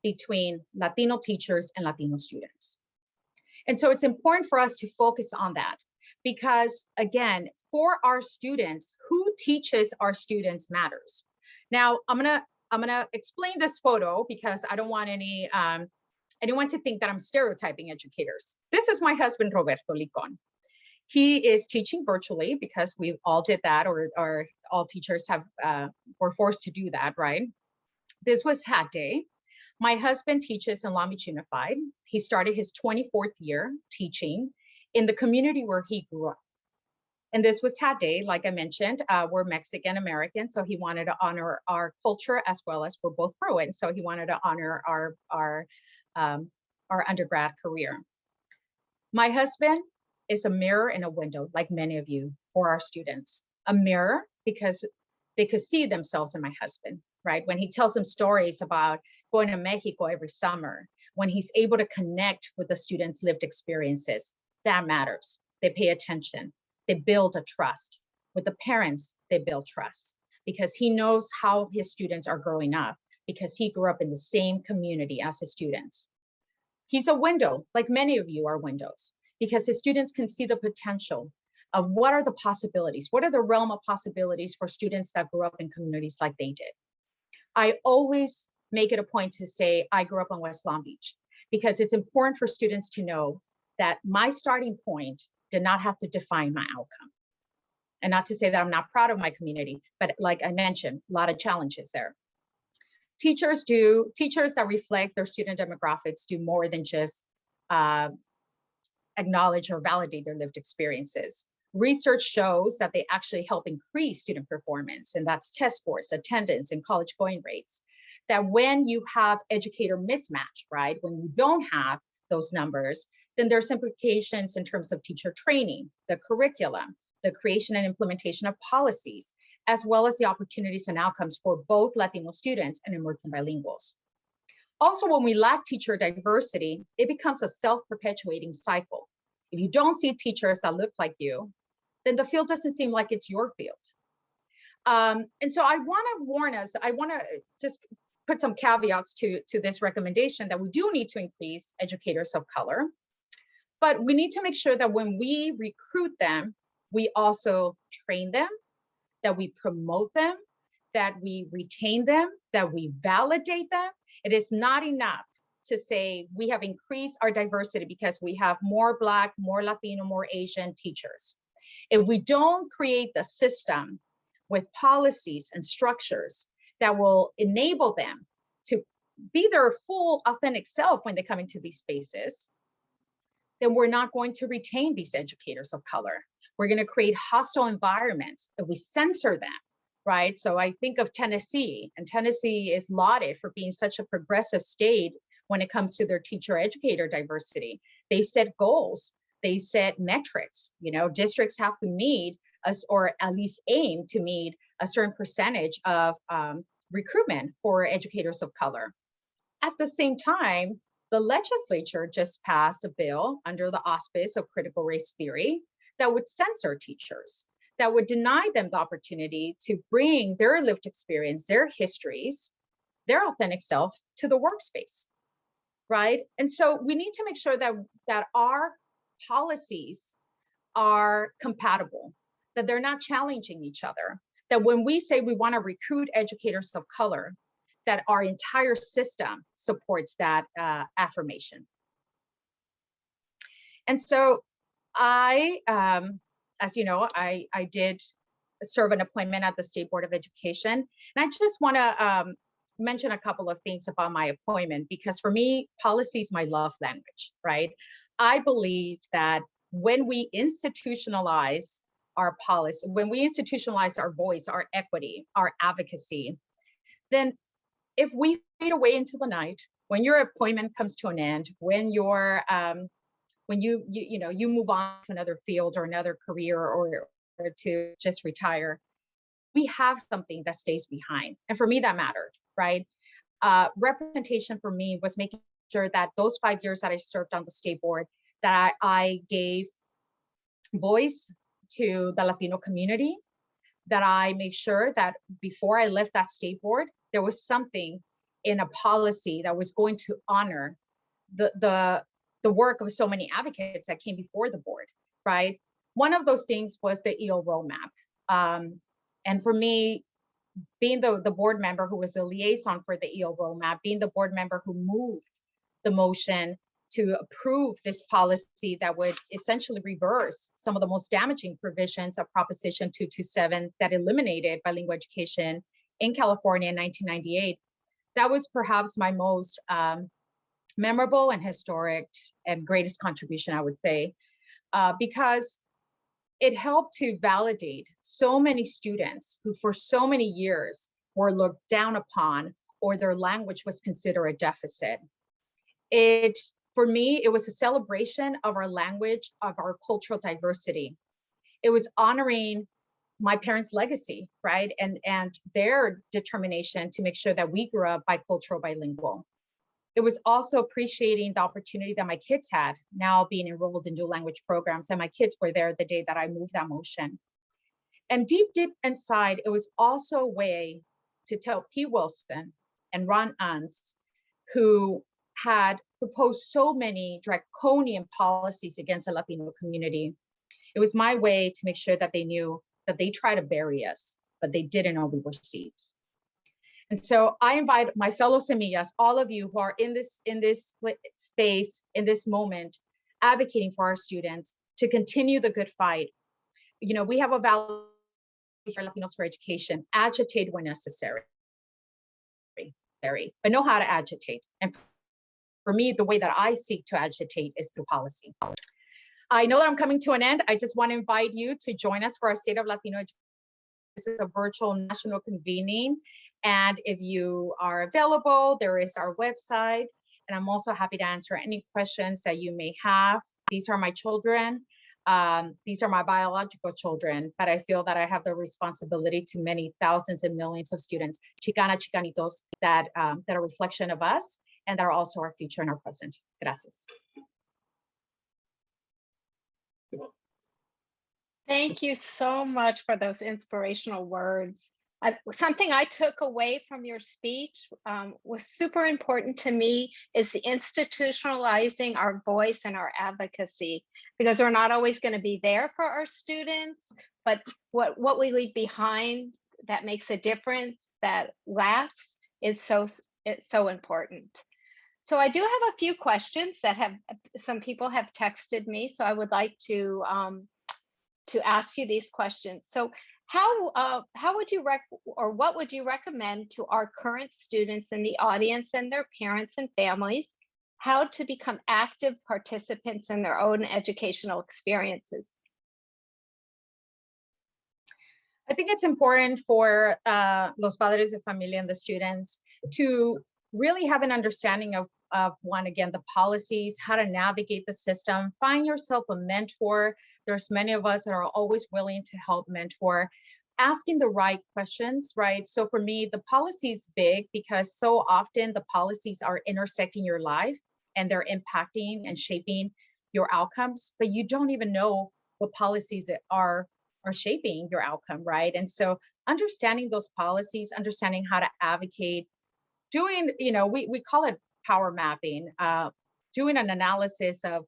between Latino teachers and Latino students. And so it's important for us to focus on that because, again, for our students, who teaches our students matters. Now, I'm gonna explain this photo because I don't want anyone to think that I'm stereotyping educators. This is my husband, Ortiz-Licon. He is teaching virtually because we all did that, or all teachers were forced to do that, right? This was Hat Day. My husband teaches in Long Beach Unified. He started his 24th year teaching in the community where he grew up. And this was Hat Day, like I mentioned, we're Mexican American, so he wanted to honor our culture as well as we're both Bruin, so he wanted to honor our undergrad career. My husband is a mirror and a window, like many of you, for our students. A mirror because they could see themselves in my husband, right? When he tells them stories about going to Mexico every summer, when he's able to connect with the students' lived experiences, that matters. They pay attention. They build a trust. With the parents, they build trust because he knows how his students are growing up because he grew up in the same community as his students. He's a window, like many of you are windows, because his students can see the potential of what are the possibilities, what are the realm of possibilities for students that grew up in communities like they did. I always make it a point to say I grew up on West Long Beach because it's important for students to know that my starting point did not have to define my outcome. And not to say that I'm not proud of my community, but like I mentioned, a lot of challenges there. Teachers that reflect their student demographics do more than just acknowledge or validate their lived experiences. Research shows that they actually help increase student performance, and that's test scores, attendance, and college going rates. That when you have educator mismatch, right, when you don't have those numbers, then there's implications in terms of teacher training, the curriculum, the creation and implementation of policies, as well as the opportunities and outcomes for both Latino students and emerging bilinguals. Also, when we lack teacher diversity, it becomes a self-perpetuating cycle. If you don't see teachers that look like you, then the field doesn't seem like it's your field. And so I want to warn us, I want to just put some caveats to this recommendation that we do need to increase educators of color, but we need to make sure that when we recruit them, we also train them, that we promote them, that we retain them, that we validate them. It is not enough to say we have increased our diversity because we have more Black, more Latino, more Asian teachers. If we don't create the system with policies and structures that will enable them to be their full authentic self when they come into these spaces, then we're not going to retain these educators of color. We're going to create hostile environments if we censor them, right? So I think of Tennessee, and Tennessee is lauded for being such a progressive state when it comes to their teacher educator diversity. They set goals, they set metrics, districts have to meet us, or at least aim to meet a certain percentage of recruitment for educators of color. At the same time, the legislature just passed a bill under the auspice of critical race theory that would censor teachers, that would deny them the opportunity to bring their lived experience, their histories, their authentic self to the workspace, right? And so we need to make sure that our policies are compatible, that they're not challenging each other, that when we say we want to recruit educators of color, that our entire system supports that affirmation. And so I, as you know, I did serve an appointment at the State Board of Education. And I just want to mention a couple of things about my appointment, because for me, policy is my love language, right? I believe that when we institutionalize our policy, when we institutionalize our voice, our equity, our advocacy, then if we fade away into the night, when your appointment comes to an end, when you're when you move on to another field or another career, or to just retire, we have something that stays behind. And for me, that mattered, right? Representation for me was making sure that those 5 years that I served on the state board, that I gave voice to the Latino community, that I made sure that before I left that state board, there was something in a policy that was going to honor the work of so many advocates that came before the board, right? One of those things was the EO roadmap. And for me, being the board member who was the liaison for the EO roadmap, being the board member who moved the motion to approve this policy that would essentially reverse some of the most damaging provisions of Proposition 227 that eliminated bilingual education in California in 1998. That was perhaps my most memorable and historic and greatest contribution, I would say, because it helped to validate so many students who for so many years were looked down upon, or their language was considered a deficit. For me, it was a celebration of our language, of our cultural diversity. It was honoring my parents' legacy, right? And their determination to make sure that we grew up bicultural, bilingual. It was also appreciating the opportunity that my kids had, now being enrolled in dual language programs, and my kids were there the day that I moved that motion. And deep inside, it was also a way to tell P. Wilson and Ron Unz, who had proposed so many draconian policies against the Latino community. It was my way to make sure that they knew that they tried to bury us, but they didn't know we were seeds. And so I invite my fellow Semillas, all of you who are in this space, in this moment, advocating for our students, to continue the good fight. You know, we have a value for Latinos for Education: agitate when necessary, but know how to agitate. And for me, the way that I seek to agitate is through policy. I know that I'm coming to an end. I just want to invite you to join us for our State of Latino Education. This is a virtual national convening. And if you are available, there is our website. And I'm also happy to answer any questions that you may have. These are my children. These are my biological children, but I feel that I have the responsibility to many thousands and millions of students, Chicana, Chicanitos, that are a reflection of us and that are also our future and our present. Gracias. Thank you so much for those inspirational words. Something I took away from your speech was super important to me is the institutionalizing our voice and our advocacy, because we're not always going to be there for our students, but what we leave behind that makes a difference, that lasts, is so important. So I do have a few questions that some people have texted me, so I would like to to ask you these questions. So how would you what would you recommend to our current students in the audience and their parents and families how to become active participants in their own educational experiences? I think it's important for los padres de familia and the students to really have an understanding of one, again, the policies, how to navigate the system, find yourself a mentor. There's many of us that are always willing to help mentor, asking the right questions, right? So for me, the policy is big because so often the policies are intersecting your life and they're impacting and shaping your outcomes, but you don't even know what policies that are shaping your outcome, right? And so understanding those policies, understanding how to advocate, doing, we call it power mapping, doing an analysis of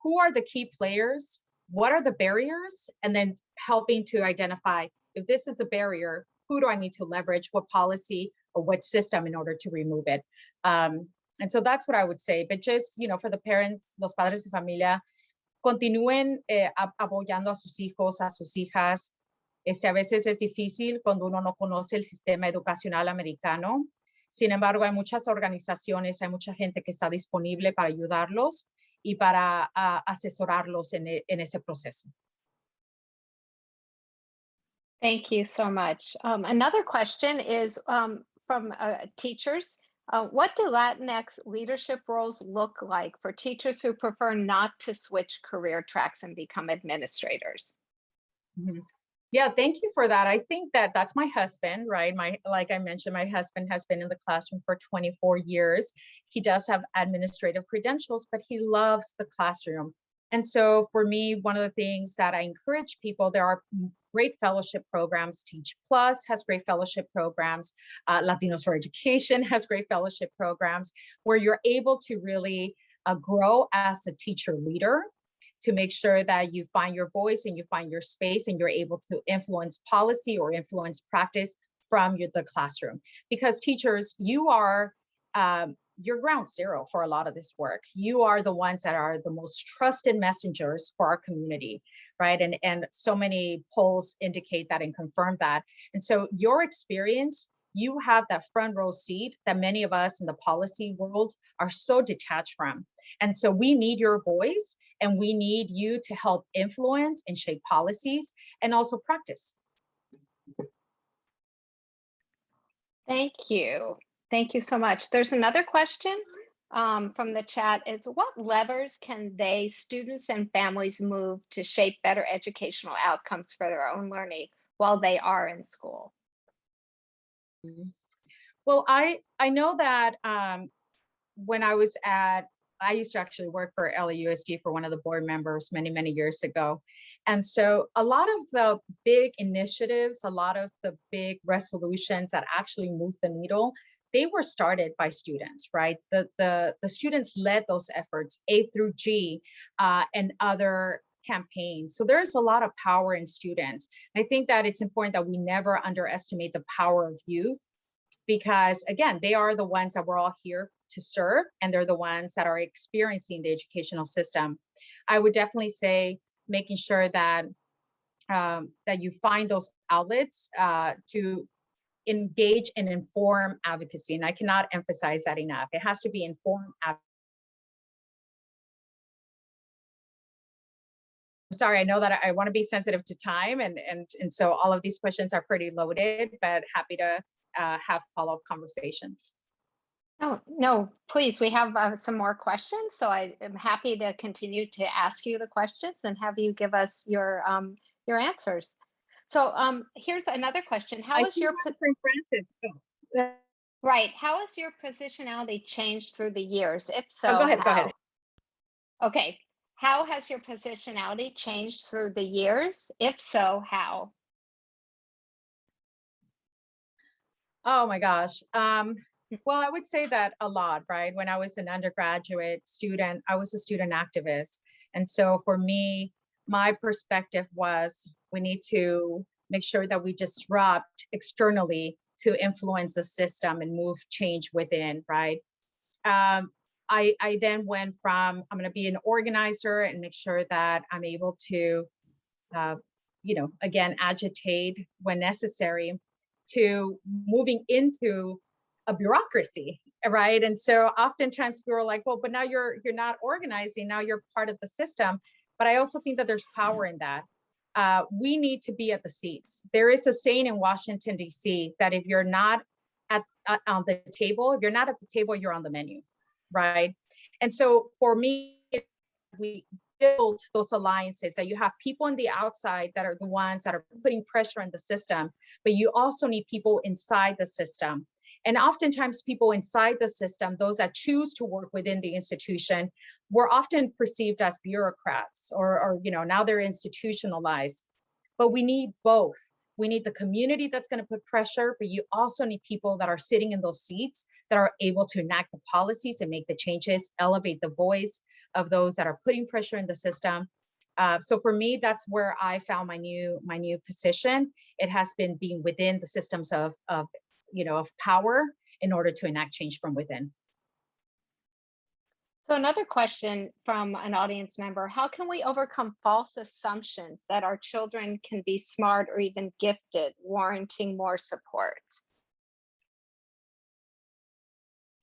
who are the key players, what are the barriers, and then helping to identify if this is a barrier, who do I need to leverage, what policy or what system in order to remove it. And so that's what I would say. But just, for the parents, los padres de familia, continúen apoyando a sus hijos, a sus hijas. A veces es difícil cuando uno no conoce el sistema educacional americano. Sin embargo, hay muchas organizaciones, hay mucha gente que está disponible para ayudarlos y para asesorarlos en ese proceso. Thank you so much. Another question is from teachers. What do Latinx leadership roles look like for teachers who prefer not to switch career tracks and become administrators? Mm-hmm. Yeah, thank you for that. I think that's my husband, right? Like I mentioned, my husband has been in the classroom for 24 years. He does have administrative credentials, but he loves the classroom. And so for me, one of the things that I encourage people, there are great fellowship programs. Teach Plus has great fellowship programs. Latinos for Education has great fellowship programs where you're able to really grow as a teacher leader, to make sure that you find your voice and you find your space and you're able to influence policy or influence practice from the classroom. Because teachers, you are you're ground zero for a lot of this work. You are the ones that are the most trusted messengers for our community, right? And so many polls indicate that and confirm that. And so your experience, you have that front row seat that many of us in the policy world are so detached from. And so we need your voice and we need you to help influence and shape policies and also practice. Thank you. Thank you so much. There's another question from the chat. It's what levers can students and families move to shape better educational outcomes for their own learning while they are in school? Well, I know that when I used to actually work for LAUSD for one of the board members many, many years ago. And so a lot of the big initiatives, a lot of the big resolutions that actually moved the needle, they were started by students, right? The students led those efforts, A through G, and other campaigns. So there's a lot of power in students. I think that it's important that we never underestimate the power of youth, because again, they are the ones that we're all here to serve, and they're the ones that are experiencing the educational system. I would definitely say making sure that that you find those outlets to engage and inform advocacy. And I cannot emphasize that enough. It has to be informed advocacy. I'm sorry, I know that I want to be sensitive to time, and so all of these questions are pretty loaded, but happy to have follow-up conversations. Oh, no, please, we have some more questions. So I am happy to continue to ask you the questions and have you give us your answers. So here's another question. How has your positionality changed through the years? If so, go ahead. Okay. How has your positionality changed through the years? If so, how? Oh my gosh. Well, I would say that a lot, right? When I was an undergraduate student, I was a student activist. And so for me, my perspective was we need to make sure that we disrupt externally to influence the system and move change within, right? I then went from, I'm going to be an organizer and make sure that I'm able to again, agitate when necessary, to moving into a bureaucracy, right? And so oftentimes people are like, well, but now you're not organizing, now you're part of the system. But I also think that there's power in that. We need to be at the seats. There is a saying in Washington, D.C., that if you're not on the table, if you're not at the table, you're on the menu, right? And so for me, we build those alliances, that you have people on the outside that are the ones that are putting pressure on the system, but you also need people inside the system. And oftentimes people inside the system, those that choose to work within the institution, were often perceived as bureaucrats, or now they're institutionalized. But we need both. We need the community that's going to put pressure, but you also need people that are sitting in those seats that are able to enact the policies and make the changes, elevate the voice of those that are putting pressure in the system. So for me, that's where I found my new position. It has been being within the systems of power in order to enact change from within. So another question from an audience member: how can we overcome false assumptions that our children can be smart or even gifted, warranting more support?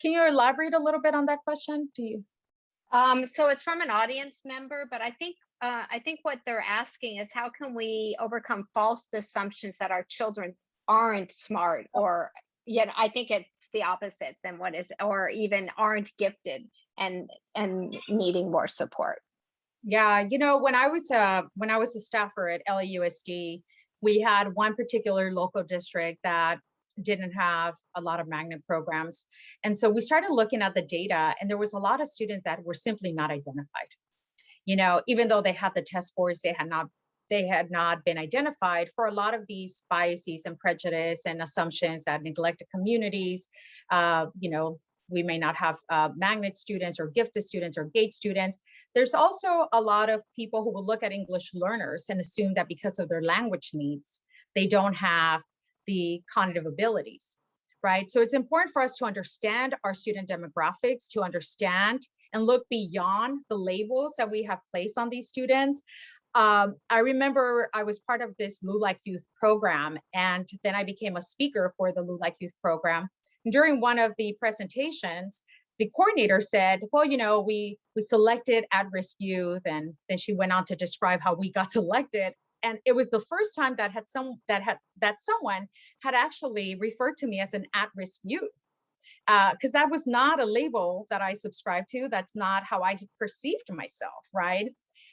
Can you elaborate a little bit on that question? So it's from an audience member, but I think what they're asking is, how can we overcome false assumptions that our children aren't smart, or I think it's the opposite than what is, or even aren't gifted and needing more support. Yeah, when I was a staffer at LAUSD, we had one particular local district that didn't have a lot of magnet programs. And so we started looking at the data, and there was a lot of students that were simply not identified. Even though they had the test scores, they had not been identified for a lot of these biases and prejudice and assumptions that neglected communities. We may not have magnet students or gifted students or GATE students. There's also a lot of people who will look at English learners and assume that because of their language needs, they don't have the cognitive abilities, right? So it's important for us to understand our student demographics, to understand and look beyond the labels that we have placed on these students. I remember I was part of this LULAC Youth program, and then I became a speaker for the LULAC Youth program. And during one of the presentations, the coordinator said, well, we selected at-risk youth, and then she went on to describe how we got selected. And it was the first time that someone had actually referred to me as an at-risk youth, because that was not a label that I subscribed to. That's not how I perceived myself, right?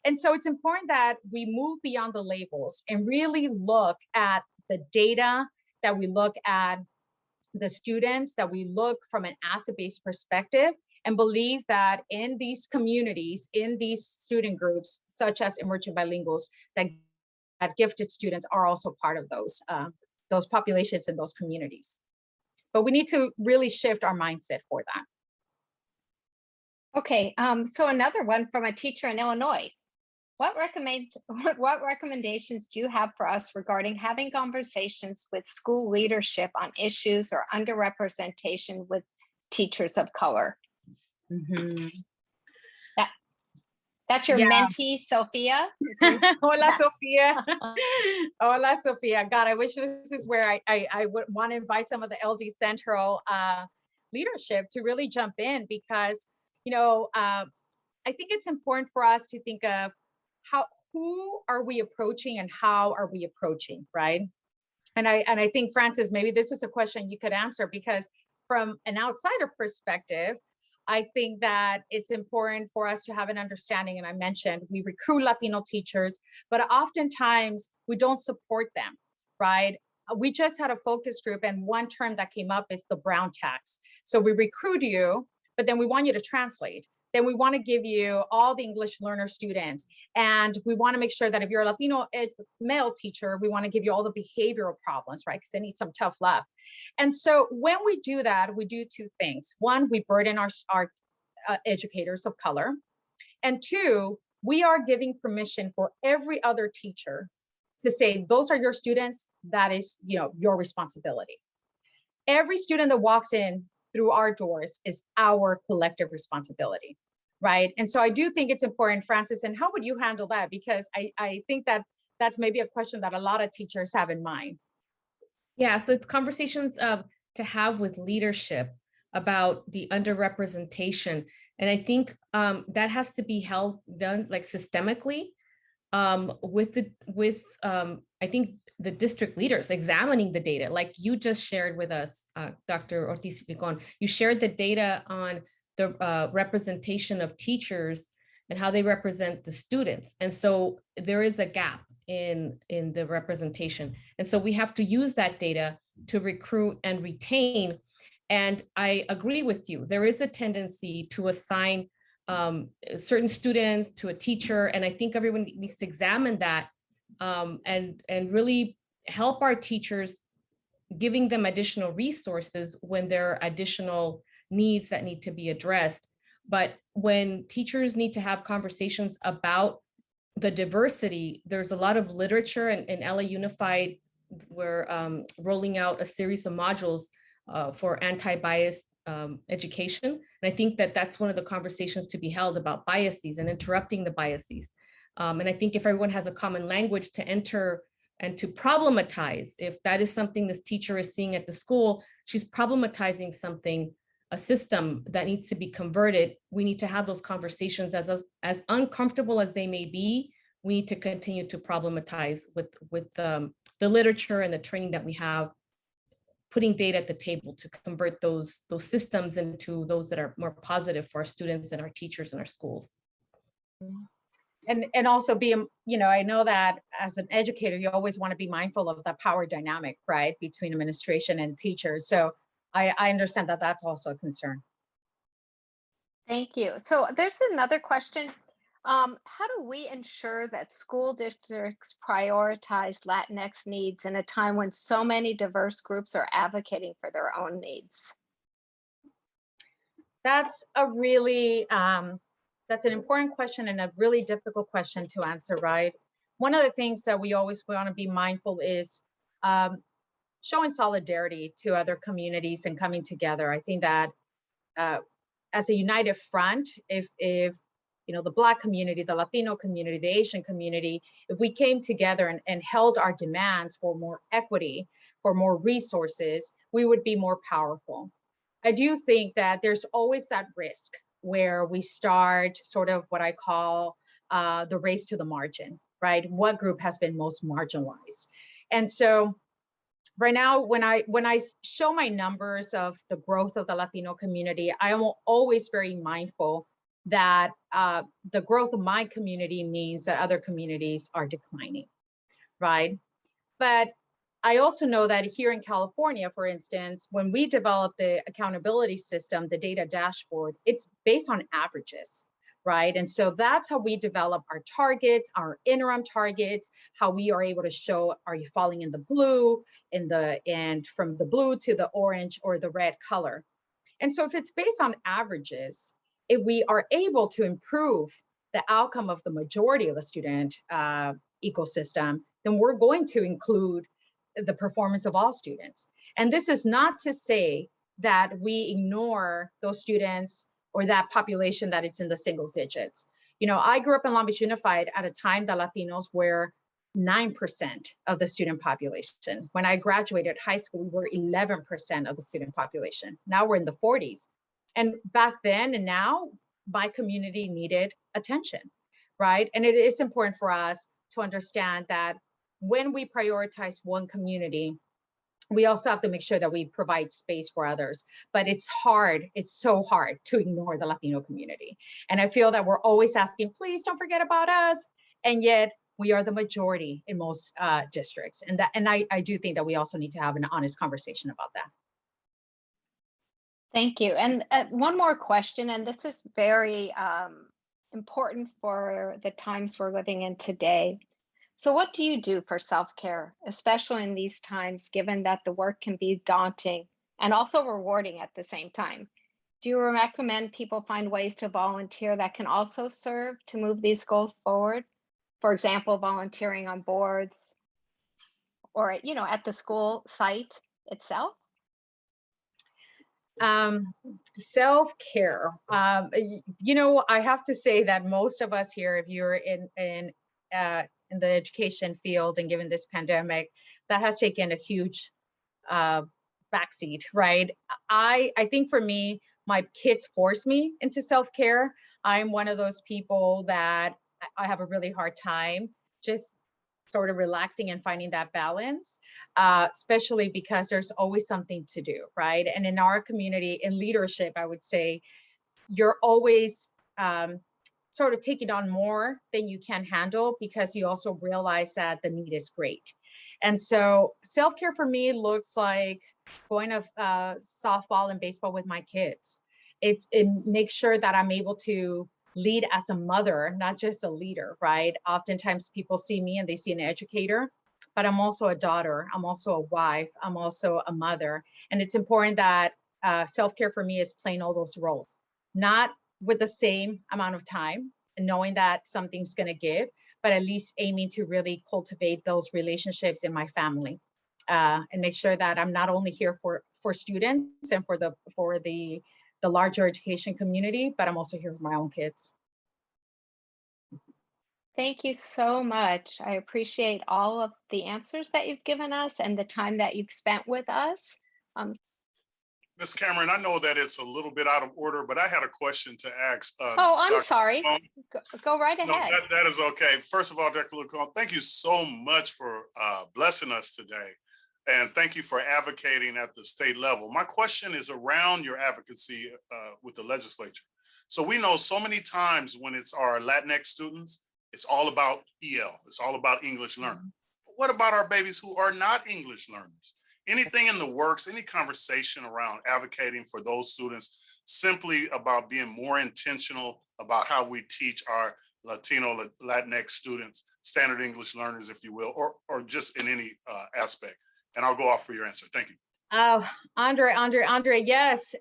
And so it's important that we move beyond the labels and really look at the data, that we look at the students, that we look from an asset-based perspective, and believe that in these communities, in these student groups, such as emerging bilinguals, that gifted students are also part of those populations in those communities. But we need to really shift our mindset for that. Okay, so another one from a teacher in Illinois. What recommendations do you have for us regarding having conversations with school leadership on issues or underrepresentation with teachers of color? Mm-hmm. That's your mentee, Sophia. Hola, Sophia. Hola, Sophia. God, I wish this is where I would want to invite some of the LD Central leadership to really jump in, because, I think it's important for us to think of who are we approaching and how are we approaching, right? And I think, Francis, maybe this is a question you could answer, because from an outsider perspective, I think that it's important for us to have an understanding. And I mentioned we recruit Latino teachers, but oftentimes we don't support them, right? We just had a focus group, and one term that came up is the Brown tax. So we recruit you, but then we want you to translate. Then we want to give you all the English learner students. And we want to make sure that if you're a Latino male teacher, we want to give you all the behavioral problems, right? Because they need some tough love. And so when we do that, we do two things. One, we burden our educators of color. And two, we are giving permission for every other teacher to say, those are your students, that is, your responsibility. Every student that walks in through our doors is our collective responsibility, right? And so I do think it's important, Francis, and how would you handle that? Because I think that that's maybe a question that a lot of teachers have in mind. Yeah, so it's conversations to have with leadership about the underrepresentation. And I think that has to be done like systemically with I think the district leaders examining the data, like you just shared with us, Dr. Ortiz-Licon. You shared the data on the representation of teachers and how they represent the students. And so there is a gap in the representation. And so we have to use that data to recruit and retain. And I agree with you. There is a tendency to assign certain students to a teacher. And I think everyone needs to examine that and really help our teachers, giving them additional resources when there are additional needs that need to be addressed. But when teachers need to have conversations about the diversity, there's a lot of literature, and in LA Unified, we're rolling out a series of modules for anti-bias education. And I think that that's one of the conversations to be held about biases and interrupting the biases. And I think if everyone has a common language to enter and to problematize, if that is something this teacher is seeing at the school, she's problematizing something, a system that needs to be converted, we need to have those conversations. As uncomfortable as they may be, we need to continue to problematize with the literature and the training that we have, putting data at the table to convert those systems into those that are more positive for our students and our teachers and our schools. And also be, I know that as an educator, you always want to be mindful of the power dynamic, right, between administration and teachers. So I understand that that's also a concern. Thank you. So there's another question. How do we ensure that school districts prioritize Latinx needs in a time when so many diverse groups are advocating for their own needs? That's a really, that's an important question and a really difficult question to answer, right? One of the things that we always want to be mindful is showing solidarity to other communities and coming together. I think that as a united front, if the Black community, the Latino community, the Asian community, if we came together and held our demands for more equity, for more resources, we would be more powerful. I do think that there's always that risk where we start sort of what I call the race to the margin, right? What group has been most marginalized? And so right now, when I show my numbers of the growth of the Latino community, I am always very mindful that the growth of my community means that other communities are declining, right? But I also know that here in California, for instance, when we developed the accountability system, the data dashboard, it's based on averages, right? And so that's how we develop our targets, our interim targets, how we are able to show, are you falling in the blue, and from the blue to the orange or the red color. And so if it's based on averages, if we are able to improve the outcome of the majority of the student ecosystem, then we're going to include the performance of all students. And this is not to say that we ignore those students or that population that it's in the single digits. I grew up in Long Beach Unified at a time that Latinos were 9% of the student population. When I graduated high school, we were 11% of the student population. Now we're in the 40s. And back then and now, my community needed attention, right? And it is important for us to understand that when we prioritize one community, we also have to make sure that we provide space for others. But it's hard, it's so hard to ignore the Latino community. And I feel that we're always asking, please don't forget about us. And yet we are the majority in most districts. And I do think that we also need to have an honest conversation about that. Thank you. And one more question, and this is very important for the times we're living in today. So what do you do for self-care, especially in these times, given that the work can be daunting and also rewarding at the same time? Do you recommend people find ways to volunteer that can also serve to move these goals forward? For example, volunteering on boards or, at the school site itself? Self-care. I have to say that most of us here, if you're in the education field, and given this pandemic, that has taken a huge backseat, right? I think for me, my kids force me into self-care. I'm one of those people that I have a really hard time just sort of relaxing and finding that balance, especially because there's always something to do, right? And in our community, in leadership, I would say you're always sort of taking on more than you can handle, because you also realize that the need is great. And so self-care for me looks like going to softball and baseball with my kids. It makes sure that I'm able to lead as a mother, not just a leader, right? Oftentimes people see me and they see an educator, but I'm also a daughter, I'm also a wife, I'm also a mother. And it's important that self-care for me is playing all those roles, not with the same amount of time and knowing that something's going to give, but at least aiming to really cultivate those relationships in my family, and make sure that I'm not only here for students and for the larger education community, but I'm also here for my own kids. Thank you so much. I appreciate all of the answers that you've given us and the time that you've spent with us. Ms. Cameron, I know that it's a little bit out of order, but I had a question to ask. Oh, I'm Dr. sorry. Licon. Go right No, ahead. that is okay. First of all, Dr. Licon, thank you so much for blessing us today. And thank you for advocating at the state level. My question is around your advocacy with the legislature. So we know so many times when it's our Latinx students, it's all about EL, it's all about English learning. But what about our babies who are not English learners? Anything in the works, any conversation around advocating for those students, simply about being more intentional about how we teach our Latino, Latinx students, standard English learners, if you will, or just in any aspect? And I'll go off for your answer. Thank you. Andre, yes.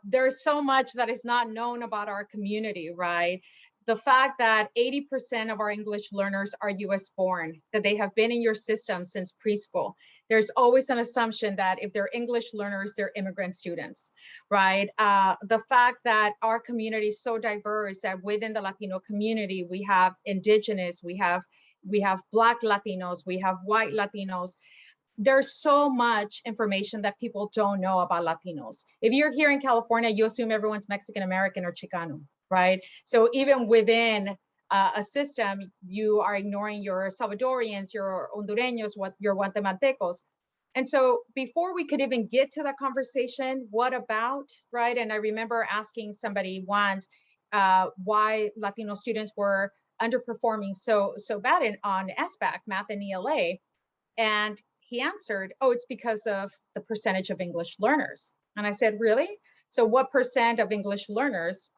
There's so much that is not known about our community, right? The fact that 80% of our English learners are US born, that they have been in your system since preschool. There's always an assumption that if they're English learners, they're immigrant students, right? The fact that our community is so diverse, that within the Latino community, we have indigenous, we have Black Latinos, we have white Latinos. There's so much information that people don't know about Latinos. If you're here in California, you assume everyone's Mexican American or Chicano, right? So even within a system, you are ignoring your Salvadorians, your Hondureños, your Guatemaltecos. And so before we could even get to that conversation, what about, right? And I remember asking somebody once why Latino students were underperforming so bad on SBAC, math and ELA. And he answered, oh, it's because of the percentage of English learners. And I said, really? So what percent of English learners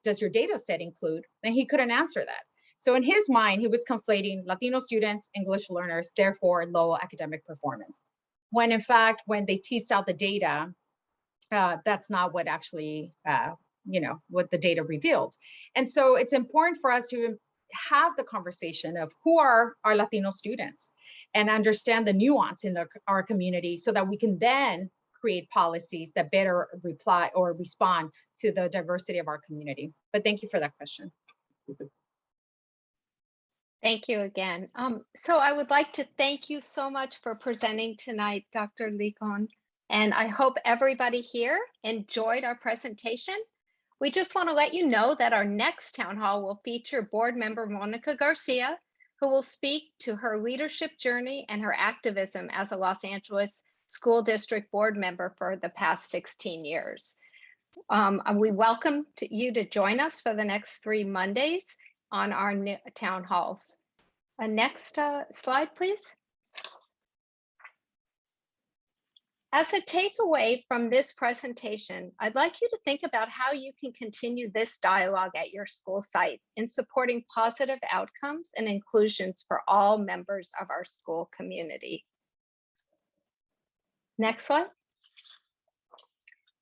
does your data set include? And he couldn't answer that. So in his mind, he was conflating Latino students, English learners, therefore low academic performance. When in fact, when they teased out the data, that's not what actually, what the data revealed. And so it's important for us to have the conversation of who are our Latino students and understand the nuance in our community so that we can then create policies that better reply or respond to the diversity of our community. But thank you for that question. Thank you again. So I would like to thank you so much for presenting tonight, Dr. Licon, and I hope everybody here enjoyed our presentation. We just want to let you know that our next town hall will feature board member Monica Garcia, who will speak to her leadership journey and her activism as a Los Angeles School District board member for the past 16 years. We welcome you to join us for the next 3 Mondays on our town halls. Next slide, please. As a takeaway from this presentation, I'd like you to think about how you can continue this dialogue at your school site in supporting positive outcomes and inclusions for all members of our school community. Next slide.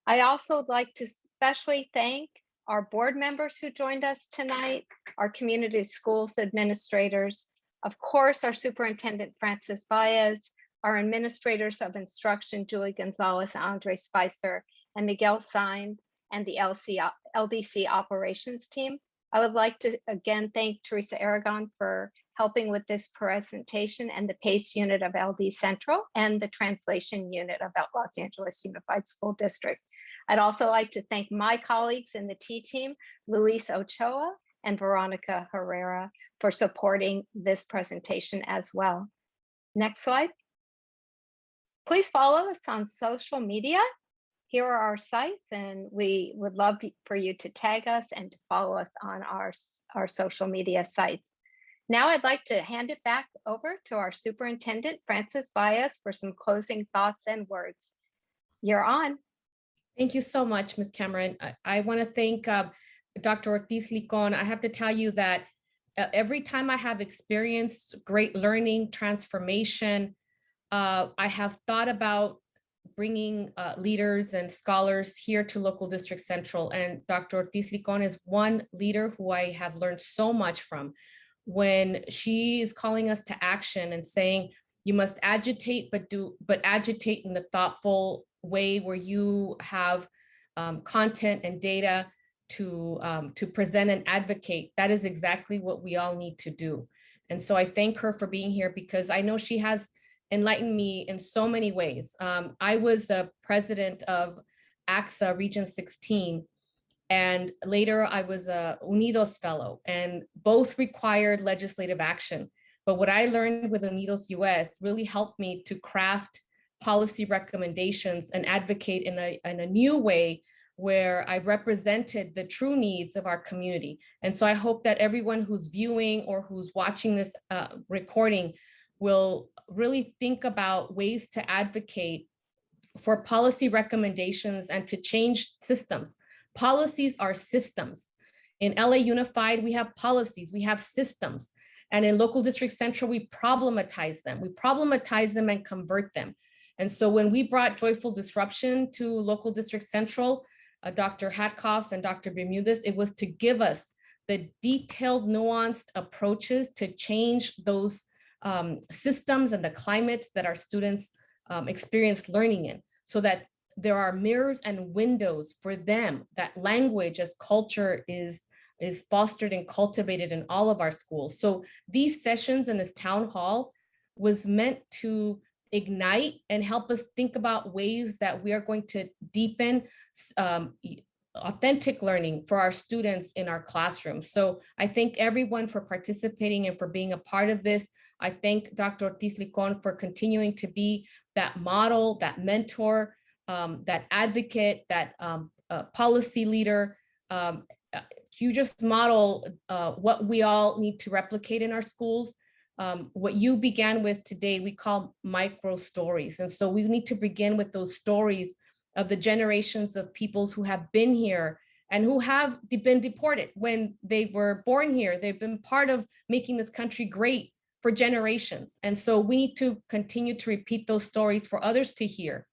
I also would like to especially thank our board members who joined us tonight, our community schools administrators, of course, our superintendent, Francis Baez, our administrators of instruction, Julie Gonzalez, Andre Spicer, and Miguel Sainz, and the LDC operations team. I would like to again thank Teresa Aragon for helping with this presentation, and the PACE unit of LD Central and the translation unit of Los Angeles Unified School District. I'd also like to thank my colleagues in the T team, Luis Ochoa and Veronica Herrera, for supporting this presentation as well. Next slide. Please follow us on social media. Here are our sites, and we would love for you to tag us and to follow us on our social media sites. Now I'd like to hand it back over to our Superintendent, Francis Baez, for some closing thoughts and words. You're on. Thank you so much, Ms. Cameron. I want to thank Dr. Ortiz-Licon. I have to tell you that every time I have experienced great learning, transformation, I have thought about bringing leaders and scholars here to Local District Central. And Dr. Ortiz-Licon is one leader who I have learned so much from. When she is calling us to action and saying, you must agitate, but agitate in the thoughtful way where you have content and data to present and advocate, that is exactly what we all need to do. And so I thank her for being here, because I know she has enlightened me in so many ways. I was the president of AXA Region 16, and later I was a Unidos fellow, and both required legislative action. But what I learned with Unidos US really helped me to craft policy recommendations and advocate in a new way where I represented the true needs of our community. And so I hope that everyone who's viewing or who's watching this recording will really think about ways to advocate for policy recommendations and to change systems. Policies are systems. In LA Unified, we have policies, we have systems. And in Local District Central, we problematize them. We problematize them and convert them. And so when we brought Joyful Disruption to Local District Central, Dr. Hatkoff and Dr. Bermudez, it was to give us the detailed, nuanced approaches to change those systems and the climates that our students experience learning in, so that there are mirrors and windows for them, that language as culture is fostered and cultivated in all of our schools. So these sessions in this town hall was meant to ignite and help us think about ways that we are going to deepen authentic learning for our students in our classrooms. So I thank everyone for participating and for being a part of this. I thank Dr. Ortiz-Licon for continuing to be that model, that mentor, that advocate, that policy leader. You just model what we all need to replicate in our schools. What you began with today, we call micro stories. And so we need to begin with those stories of the generations of peoples who have been here and who have been deported when they were born here. They've been part of making this country great for generations. And so we need to continue to repeat those stories for others to hear,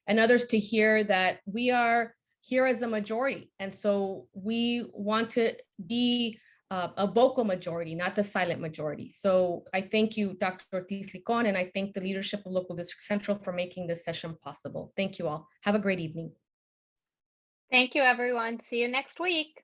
and others to hear that we are here as a majority. And so we want to be a vocal majority, not the silent majority. So I thank you, Dr. Ortiz-Licon, and I thank the leadership of Local District Central for making this session possible. Thank you all. Have a great evening. Thank you, everyone. See you next week.